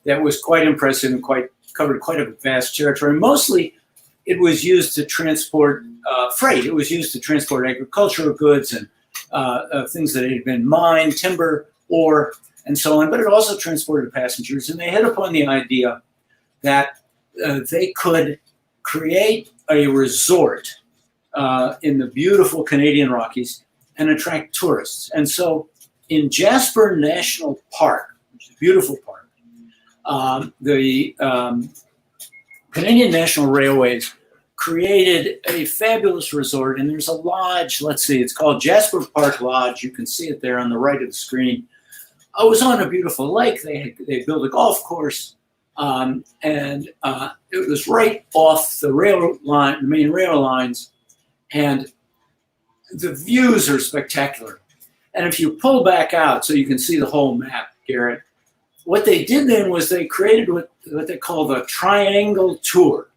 that was quite impressive and covered quite a vast territory. Mostly, it was used to transport freight. It was used to transport agricultural goods and things that had been mined, timber, ore, and so on. But it also transported passengers. And they hit upon the idea that they could create a resort in the beautiful Canadian Rockies and attract tourists. And so in Jasper National Park, which is a beautiful park, the Canadian National Railways created a fabulous resort, and there's a lodge. Let's see, it's called Jasper Park Lodge. You can see it there on the right of the screen. I was on a beautiful lake. They built a golf course, and it was right off the main rail lines, and the views are spectacular. And if you pull back out so you can see the whole map, Garrett, what they did then was they created what they call the Triangle Tour.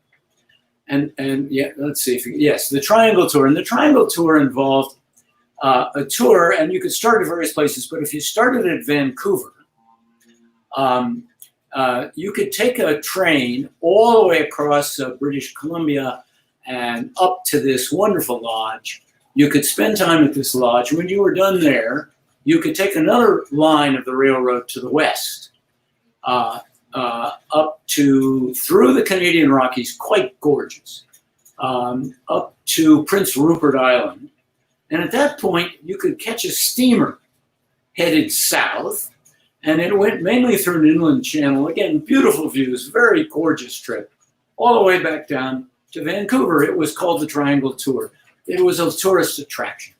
And yeah, let's see the Triangle Tour. And the Triangle Tour involved a tour, and you could start at various places, but if you started at Vancouver, you could take a train all the way across British Columbia and up to this wonderful lodge. You could spend time at this lodge. When you were done there, you could take another line of the railroad to the west, up to through the Canadian Rockies, quite gorgeous, up to Prince Rupert Island. And at that point, you could catch a steamer headed south, and it went mainly through an inland channel. Again, beautiful views, very gorgeous trip, all the way back down to Vancouver. It was called the Triangle Tour. It was a tourist attraction,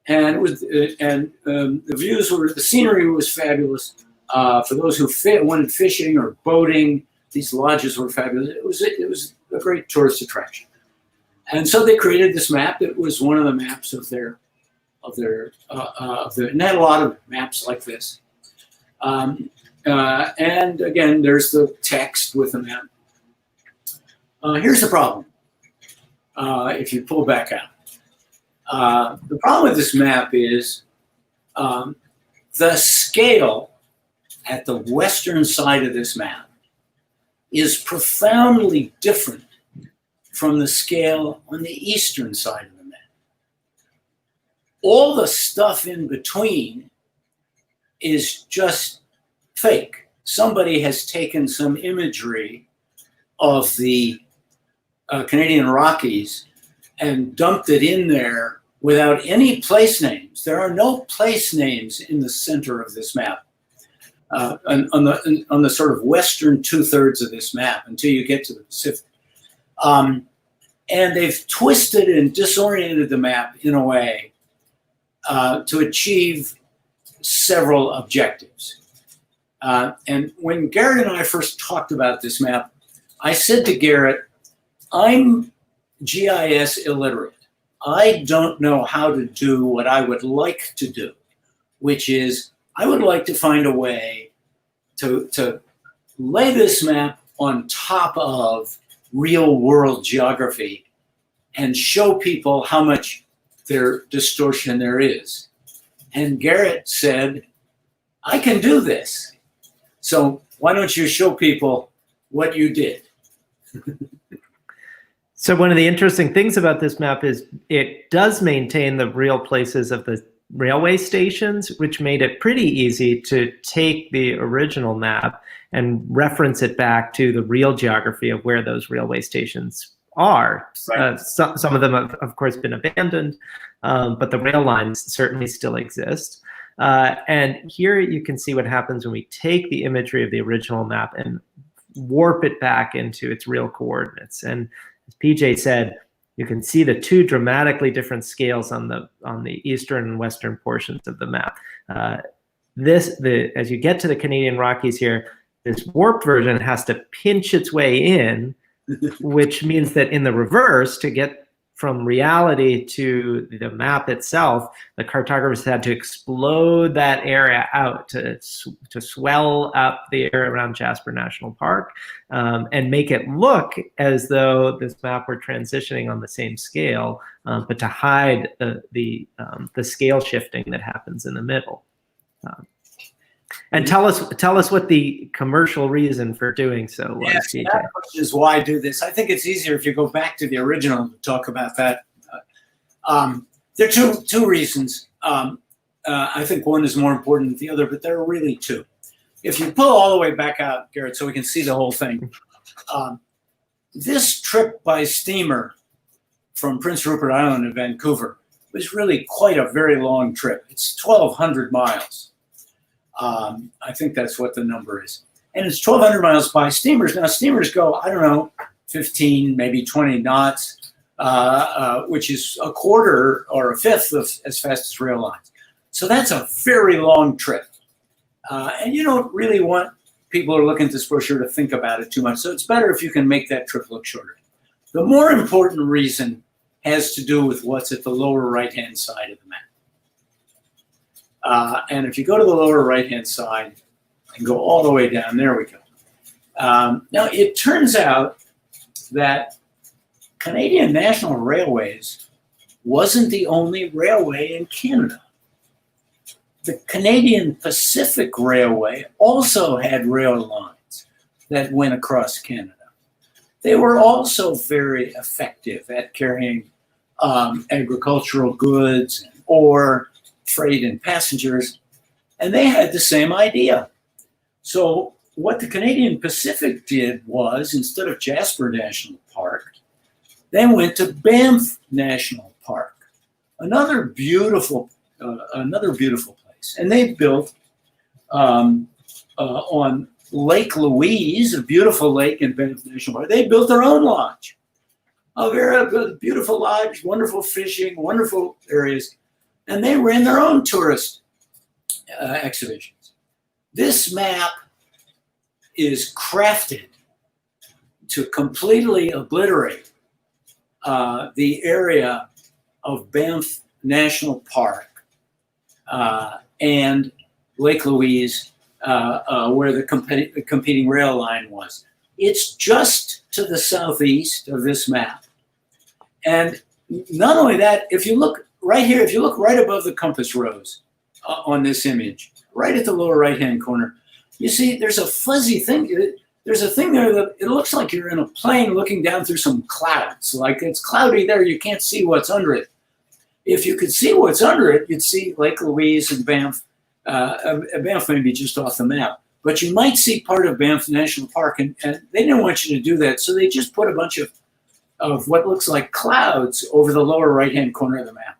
and it was the scenery was fabulous. For those who wanted fishing or boating, these lodges were fabulous. It was a great tourist attraction. And so they created this map. It was one of the maps of their and they had a lot of maps like this. And again, there's the text with the map. Here's the problem. If you pull back out, the problem with this map is the scale at the western side of this map is profoundly different from the scale on the eastern side of the map. All the stuff in between is just fake. Somebody has taken some imagery of the Canadian Rockies and dumped it in there without any place names. There are no place names in the center of this map, on the sort of western 2/3 of this map until you get to the Pacific. And they've twisted and disoriented the map in a way to achieve several objectives. And when Garrett and I first talked about this map, I said to Garrett, I'm GIS illiterate. I don't know how to do what I would like to do, which is I would like to find a way to lay this map on top of real world geography and show people how much distortion there is. And Garrett said, I can do this. So why don't you show people what you did? So one of the interesting things about this map is it does maintain the real places of the railway stations, which made it pretty easy to take the original map and reference it back to the real geography of where those railway stations are. Right. Some of them have, of course, been abandoned, but the rail lines certainly still exist. And here you can see what happens when we take the imagery of the original map and warp it back into its real coordinates. And as PJ said, you can see the two dramatically different scales on the eastern and western portions of the map. As you get to the Canadian Rockies here, this warped version has to pinch its way in, which means that in the reverse, to get from reality to the map itself, the cartographers had to explode that area out to swell up the area around Jasper National Park and make it look as though this map were transitioning on the same scale, but to hide the scale shifting that happens in the middle. And tell us what the commercial reason for doing so was. Yes, PJ. that question is why do this. I think it's easier if you go back to the original to talk about that. There are two reasons. I think one is more important than the other, but there are really two. If you pull all the way back out, Garrett, so we can see the whole thing, this trip by steamer from Prince Rupert Island to Vancouver was really quite a very long trip. It's 1,200 miles. I think that's what the number is. And it's 1,200 miles by steamers. Now, steamers go, I don't know, 15, maybe 20 knots, which is a quarter or a fifth of as fast as rail lines. So that's a very long trip. And you don't really want people who are looking at this brochure to think about it too much. So it's better if you can make that trip look shorter. The more important reason has to do with what's at the lower right-hand side of the map. And if you go to the lower right-hand side and go all the way down, there we go. Now, it turns out that Canadian National Railways wasn't the only railway in Canada. The Canadian Pacific Railway also had rail lines that went across Canada. They were also very effective at carrying agricultural goods and ore, freight and passengers, and they had the same idea. So what the Canadian Pacific did was, instead of Jasper National Park, they went to Banff National Park, another beautiful place. And they built on Lake Louise, a beautiful lake in Banff National Park. They built their own lodge, a very beautiful lodge, wonderful fishing, wonderful areas. And they ran their own tourist exhibitions. This map is crafted to completely obliterate the area of Banff National Park and Lake Louise, where the competing rail line was. It's just to the southeast of this map. And not only that, if you look right here, if you look right above the compass rose on this image, right at the lower right-hand corner, you see there's a fuzzy thing. There's a thing there that it looks like you're in a plane looking down through some clouds. Like it's cloudy there, you can't see what's under it. If you could see what's under it, you'd see Lake Louise and Banff. Banff may be just off the map, but you might see part of Banff National Park, and they didn't want you to do that, so they just put a bunch of what looks like clouds over the lower right-hand corner of the map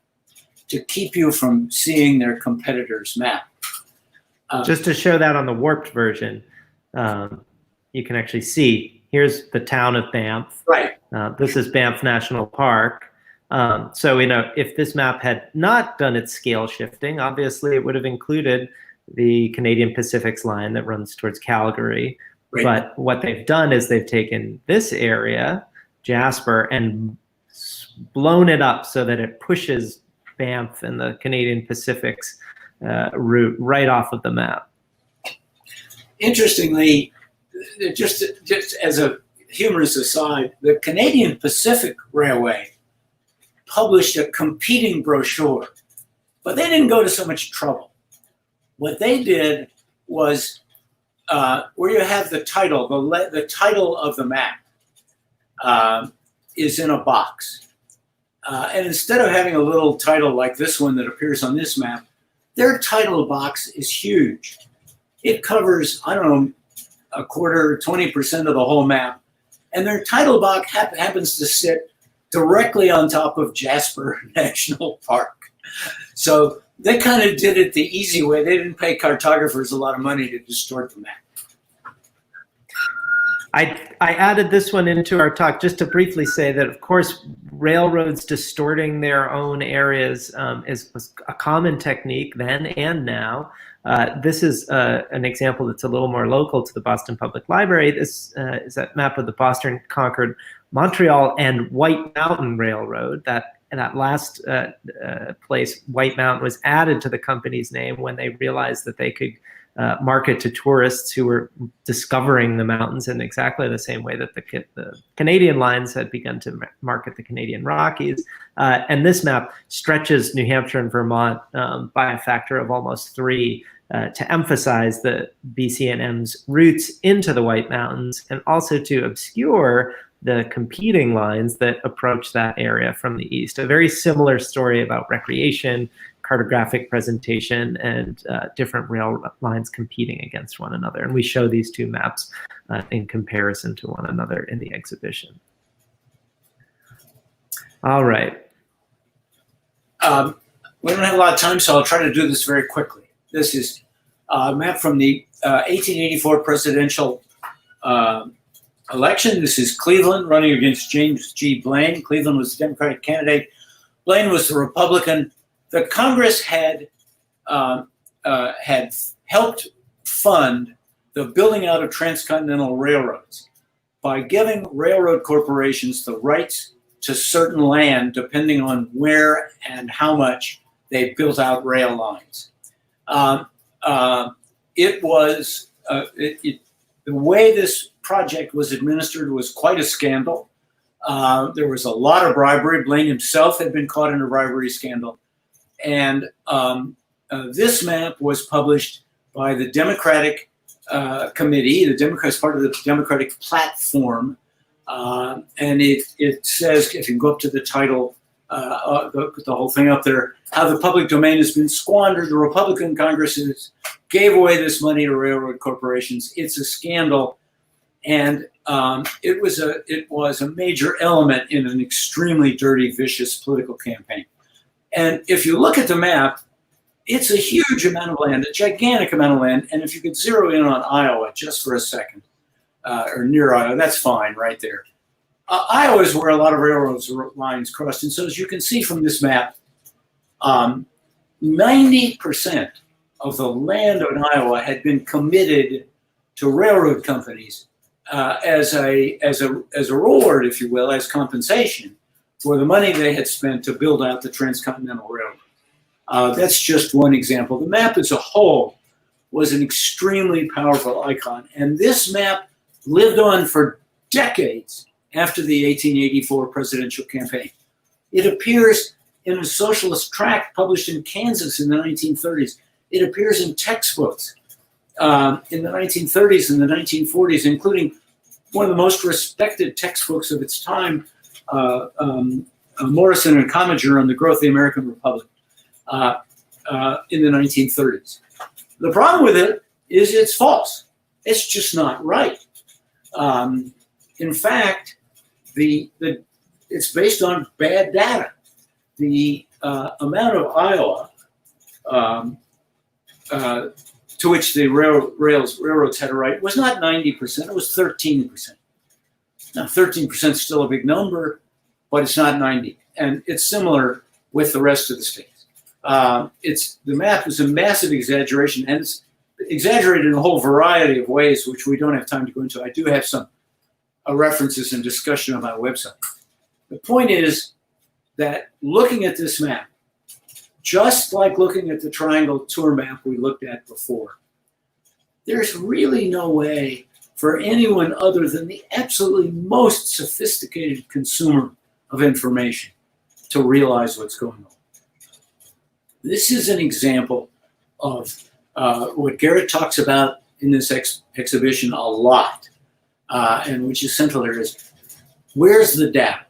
to keep you from seeing their competitor's map. Just to show that on the warped version, you can actually see, here's the town of Banff. Right. This is Banff National Park. So, if this map had not done its scale shifting, obviously it would have included the Canadian Pacific's line that runs towards Calgary. Right. But what they've done is they've taken this area, Jasper, and blown it up so that it pushes Banff and the Canadian Pacific's route right off of the map. Interestingly, just as a humorous aside, the Canadian Pacific Railway published a competing brochure, but they didn't go to so much trouble. What they did was, where you have the title, the title of the map is in a box. And instead of having a little title like this one that appears on this map, their title box is huge. It covers, I don't know, a quarter, 20% of the whole map. And their title box happens to sit directly on top of Jasper National Park. So they kind of did it the easy way. They didn't pay cartographers a lot of money to distort the map. I added this one into our talk just to briefly say that, of course, railroads distorting their own areas was a common technique then and now. This is an example that's a little more local to the Boston Public Library. This is that map of the Boston, Concord, Montreal, and White Mountain Railroad. That last place, White Mountain, was added to the company's name when they realized that they could market to tourists who were discovering the mountains in exactly the same way that the Canadian lines had begun to market the Canadian Rockies. And this map stretches New Hampshire and Vermont by a factor of almost 3 to emphasize the BC&M's routes into the White Mountains, and also to obscure the competing lines that approach that area from the east. A very similar story about recreation, cartographic presentation, and different rail lines competing against one another. And we show these two maps in comparison to one another in the exhibition. All right. We don't have a lot of time, so I'll try to do this very quickly. This is a map from the 1884 presidential election. This is Cleveland running against James G. Blaine. Cleveland was the Democratic candidate. Blaine was the Republican. The Congress had helped fund the building out of transcontinental railroads by giving railroad corporations the rights to certain land depending on where and how much they built out rail lines. The way this project was administered was quite a scandal. There was a lot of bribery. Blaine himself had been caught in a bribery scandal. And this map was published by the Democratic Committee. The Democrats, part of the Democratic platform. And it says, if you go up to the title, the whole thing up there, how the public domain has been squandered. The Republican Congresses gave away this money to railroad corporations. It's a scandal. And it was a major element in an extremely dirty, vicious political campaign. And if you look at the map, it's a huge amount of land, a gigantic amount of land. And if you could zero in on Iowa just for a second, or near Iowa, that's fine right there. Iowa is where a lot of railroad lines crossed. And so as you can see from this map, 90% of the land in Iowa had been committed to railroad companies as a reward, if you will, as compensation for the money they had spent to build out the transcontinental railroad. That's just one example. The map as a whole was an extremely powerful icon. And this map lived on for decades after the 1884 presidential campaign. It appears in a socialist tract published in Kansas in the 1930s. It appears in textbooks in the 1930s and the 1940s, including one of the most respected textbooks of its time, Morrison and Commager on the Growth of the American Republic in the 1930s. The problem with it is it's false. It's just not right. In fact, it's based on bad data. The amount of Iowa to which the railroads had a right was not 90%, it was 13%. Now, 13% is still a big number, but it's not 90. And it's similar with the rest of the states. The map is a massive exaggeration, and it's exaggerated in a whole variety of ways, which we don't have time to go into. I do have some references and discussion on my website. The point is that looking at this map, just like looking at the triangle tour map we looked at before, there's really no way for anyone other than the absolutely most sophisticated consumer of information to realize what's going on. This is an example of what Garrett talks about in this exhibition a lot, and which is central here, is where's the data?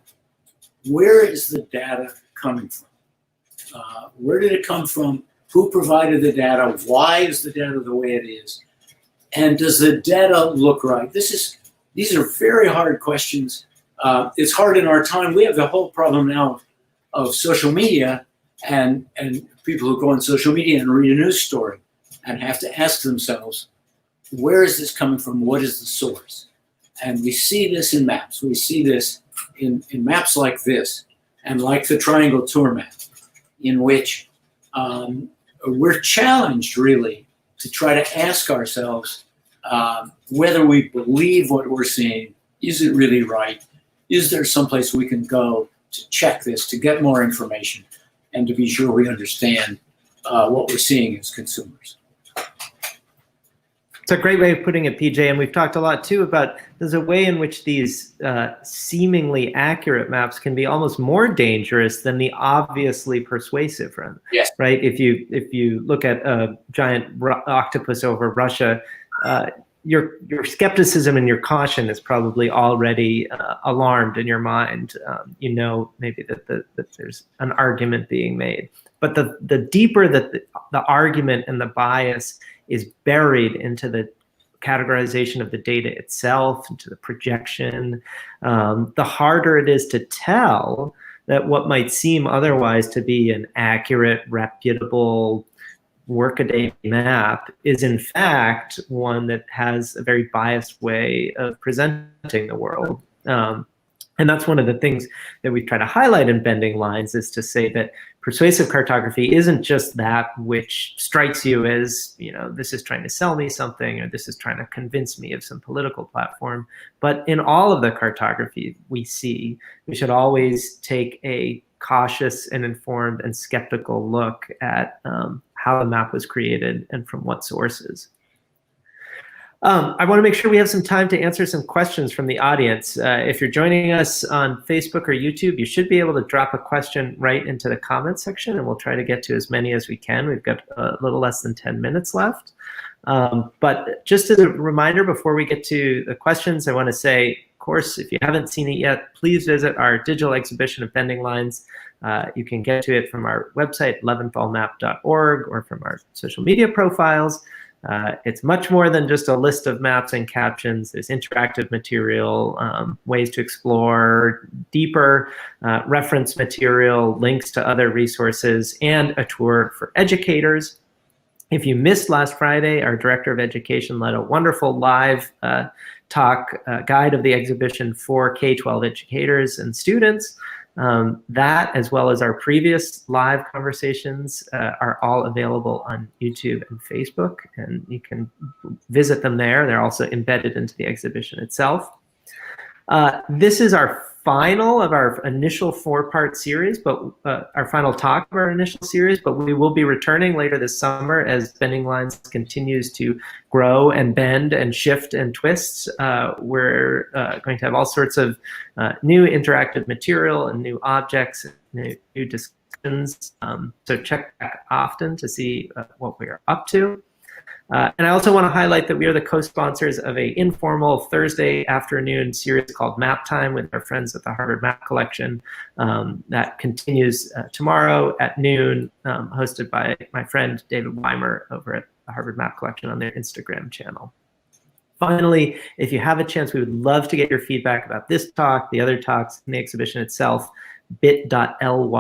Where is the data coming from? Where did it come from? Who provided the data? Why is the data the way it is? And does the data look right? These are very hard questions. It's hard in our time. We have the whole problem now of social media and people who go on social media and read a news story and have to ask themselves, where is this coming from? What is the source? And we see this in maps. We see this in maps like this and like the triangle tour map, in which we're challenged really to try to ask ourselves whether we believe what we're seeing. Is it really right? Is there someplace we can go to check this, to get more information, and to be sure we understand what we're seeing as consumers? It's a great way of putting it, PJ, and we've talked a lot too about there's a way in which these seemingly accurate maps can be almost more dangerous than the obviously persuasive one. Yes. Right. If you look at a giant octopus over Russia, your skepticism and your caution is probably already alarmed in your mind. You know maybe that there's an argument being made, but the deeper that the argument and the bias is buried into the categorization of the data itself, into the projection, the harder it is to tell that what might seem otherwise to be an accurate, reputable, workaday map is in fact one that has a very biased way of presenting the world. And that's one of the things that we try to highlight in Bending Lines, is to say that persuasive cartography isn't just that which strikes you as, you know, this is trying to sell me something, or this is trying to convince me of some political platform. But in all of the cartography we see, we should always take a cautious and informed and skeptical look at how the map was created and from what sources. I want to make sure we have some time to answer some questions from the audience. If you're joining us on Facebook or YouTube, you should be able to drop a question right into the comments section, and we'll try to get to as many as we can. We've got a little less than 10 minutes left. But just as a reminder, before we get to the questions, I want to say, of course, if you haven't seen it yet, please visit our digital exhibition of Bending Lines. You can get to it from our website, leventhalmap.org, or from our social media profiles. It's much more than just a list of maps and captions. There's interactive material, ways to explore deeper, reference material, links to other resources, and a tour for educators. If you missed last Friday, our Director of Education led a wonderful live talk guide of the exhibition for K-12 educators and students. That, as well as our previous live conversations, are all available on YouTube and Facebook, and you can visit them there. They're also embedded into the exhibition itself. This is our final of our initial 4-part series, but our final talk of our initial series, but we will be returning later this summer as Bending Lines continues to grow and bend and shift and twist. We're going to have all sorts of new interactive material and new objects, and new discussions. So check back often to see what we are up to. And I also want to highlight that we are the co-sponsors of an informal Thursday afternoon series called Map Time with our friends at the Harvard Map Collection. That continues tomorrow at noon, hosted by my friend David Weimer over at the Harvard Map Collection on their Instagram channel. Finally, if you have a chance, we would love to get your feedback about this talk, the other talks, and the exhibition itself. bit.ly/BL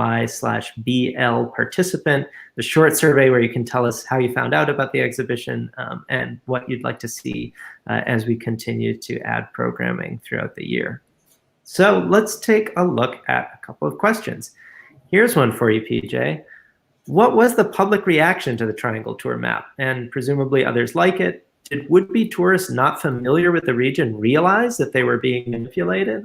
participant, the short survey where you can tell us how you found out about the exhibition and what you'd like to see as we continue to add programming throughout the year. So let's take a look at a couple of questions. Here's one for you, PJ. What was the public reaction to the Triangle Tour map, and presumably others like it? Did would-be tourists not familiar with the region realize that they were being manipulated?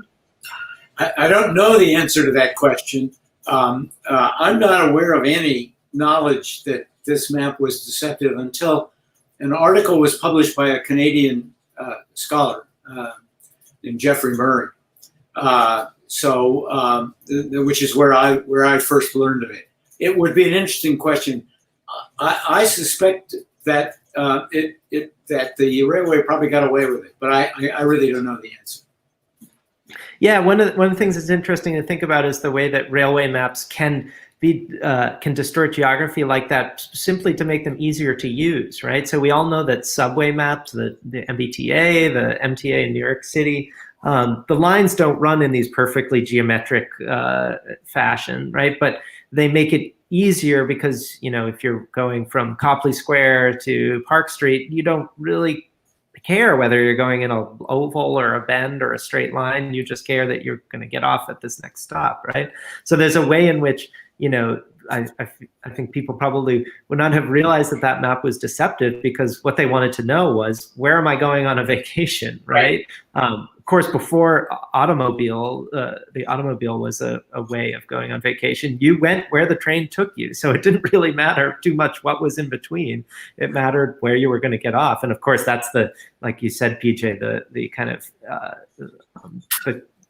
I don't know the answer to that question. I'm not aware of any knowledge that this map was deceptive until an article was published by a Canadian scholar named Jeffrey Murray. Which is where I first learned of it. It would be an interesting question. I suspect that that the railway probably got away with it, but I really don't know the answer. Yeah, one of the things that's interesting to think about is the way that railway maps can distort geography like that simply to make them easier to use, right? So we all know that subway maps, the MBTA, the MTA in New York City, the lines don't run in these perfectly geometric fashion, right? But they make it easier because, you know, if you're going from Copley Square to Park Street, you don't really care whether you're going in an oval or a bend or a straight line. You just care that you're going to get off at this next stop, right? So there's a way in which, you know, I think people probably would not have realized that that map was deceptive, because what they wanted to know was, where am I going on a vacation, right? Of course, before automobile, the automobile was a way of going on vacation. You went where the train took you. So it didn't really matter too much what was in between. It mattered where you were going to get off. And of course, that's the, like you said, PJ, the kind of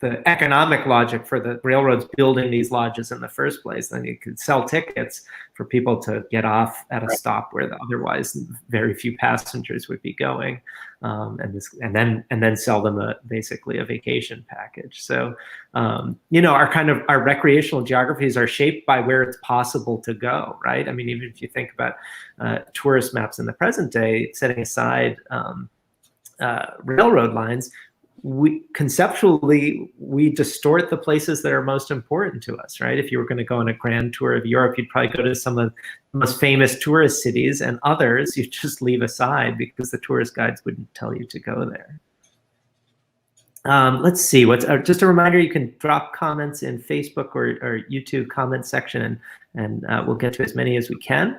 the economic logic for the railroads building these lodges in the first place. Then you could sell tickets for people to get off at a stop where otherwise very few passengers would be going, and then sell them basically a vacation package. So you know, our recreational geographies are shaped by where it's possible to go, right? I mean, even if you think about tourist maps in the present day, setting aside railroad lines, we conceptually distort the places that are most important to us, right? If you were going to go on a grand tour of Europe, you'd probably go to some of the most famous tourist cities, and others you just leave aside because the tourist guides wouldn't tell you to go there. Let's see, just a reminder, you can drop comments in Facebook or YouTube comment section, and we'll get to as many as we can.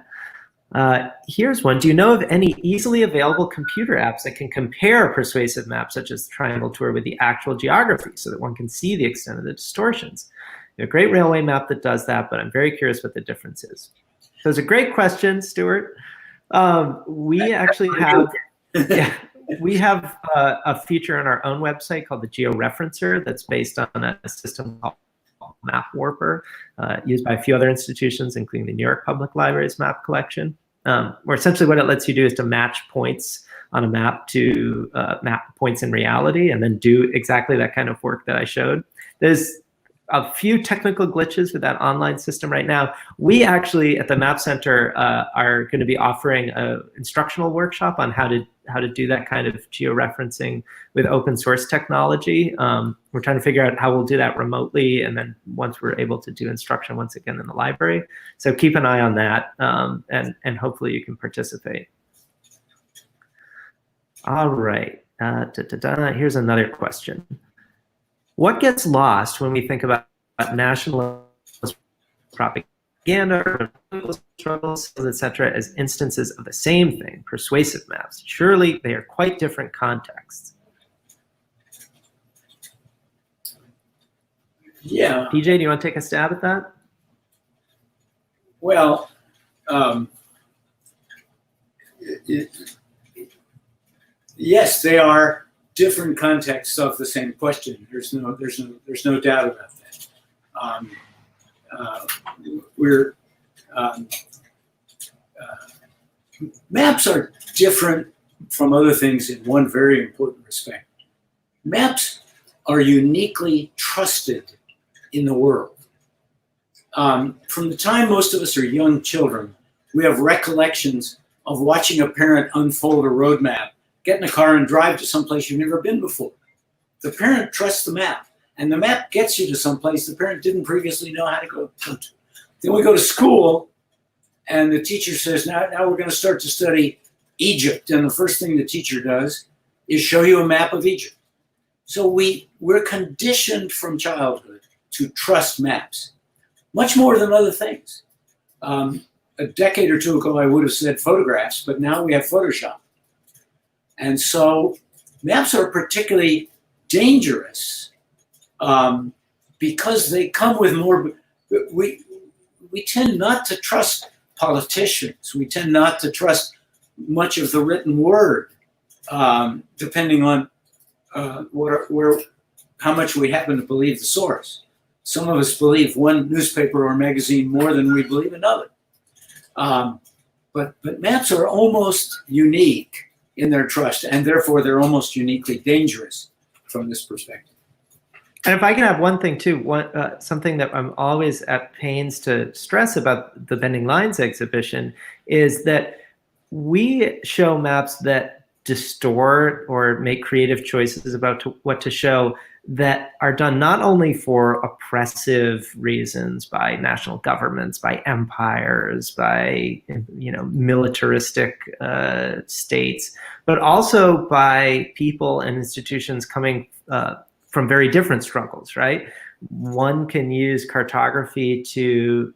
Here's one. Do you know of any easily available computer apps that can compare persuasive maps such as the Triangle Tour with the actual geography so that one can see the extent of the distortions? You have a great railway map that does that, but I'm very curious what the difference is. So it's a great question, Stuart. We actually have, we have a feature on our own website called the GeoReferencer that's based on a system called Map Warper, used by a few other institutions, including the New York Public Library's map collection, where essentially what it lets you do is to match points on a map to map points in reality, and then do exactly that kind of work that I showed. There's a few technical glitches with that online system right now. We actually at the Map Center are going to be offering an instructional workshop on how to do that kind of georeferencing with open source technology. We're trying to figure out how we'll do that remotely, and then once we're able to do instruction once again in the library. So keep an eye on that, and hopefully you can participate. All right, here's another question. What gets lost when we think about nationalist propaganda, struggles, etc., as instances of the same thing, persuasive maps? Surely they are quite different contexts. Yeah. PJ, do you want to take a stab at that? Well, yes, they are different contexts of the same question. There's no doubt about that. Maps are different from other things in one very important respect. Maps are uniquely trusted in the world. From the time most of us are young children, we have recollections of watching a parent unfold a road map, get in a car and drive to someplace you've never been before. The parent trusts the map, and the map gets you to someplace the parent didn't previously know how to go to. Then we go to school, and the teacher says, now we're going to start to study Egypt. And the first thing the teacher does is show you a map of Egypt. So we're conditioned from childhood to trust maps, much more than other things. A decade or two ago, I would have said photographs, but now we have Photoshop. And so maps are particularly dangerous because they come with more, we tend not to trust politicians. We tend not to trust much of the written word, depending on how much we happen to believe the source. Some of us believe one newspaper or magazine more than we believe another. But maps are almost unique in their trust, and therefore they're almost uniquely dangerous from this perspective. And if I can have one thing too, something that I'm always at pains to stress about the Bending Lines exhibition is that we show maps that distort or make creative choices about what to show that are done not only for oppressive reasons by national governments, by empires, by militaristic states, but also by people and institutions coming from very different struggles, right? One can use cartography to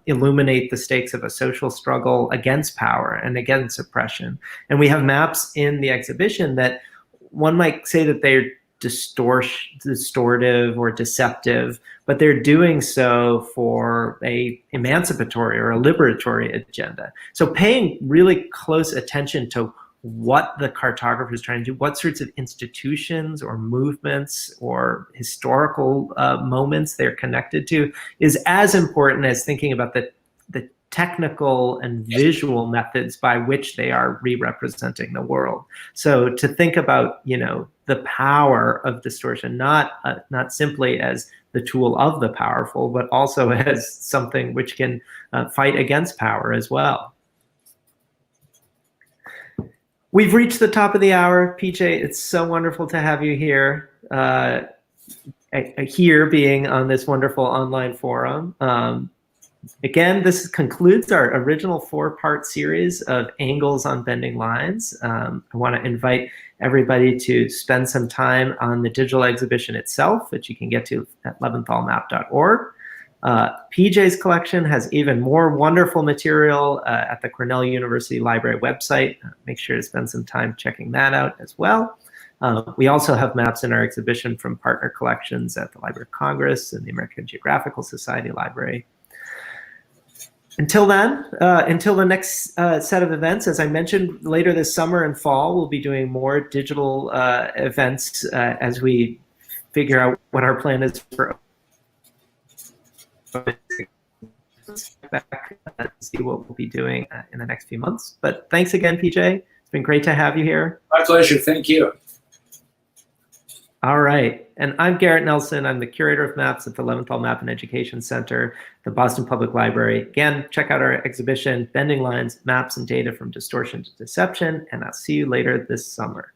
illuminate the stakes of a social struggle against power and against oppression. And we have maps in the exhibition that one might say that they're distortive or deceptive, but they're doing so for a emancipatory or a liberatory agenda. So paying really close attention to what the cartographer is trying to do, what sorts of institutions or movements or historical moments they're connected to, is as important as thinking about the technical and visual methods by which they are re-representing the world. So to think about, the power of distortion, not simply as the tool of the powerful, but also as something which can fight against power as well. We've reached the top of the hour. PJ, it's so wonderful to have you here, being on this wonderful online forum. Again, this concludes our original 4-part series of Angles on Bending Lines. I want to invite everybody to spend some time on the digital exhibition itself, which you can get to at leventhalmap.org. PJ's collection has even more wonderful material at the Cornell University Library website. Make sure to spend some time checking that out as well. We also have maps in our exhibition from partner collections at the Library of Congress and the American Geographical Society Library. Until then, until the next set of events, as I mentioned, later this summer and fall, we'll be doing more digital events as we figure out what our plan is for back and see what we'll be doing in the next few months. But thanks again, PJ. It's been great to have you here. My pleasure. Thank you. All right. And I'm Garrett Nelson. I'm the curator of maps at the Leventhal Map and Education Center, the Boston Public Library. Again, check out our exhibition, Bending Lines, Maps and Data from Distortion to Deception, and I'll see you later this summer.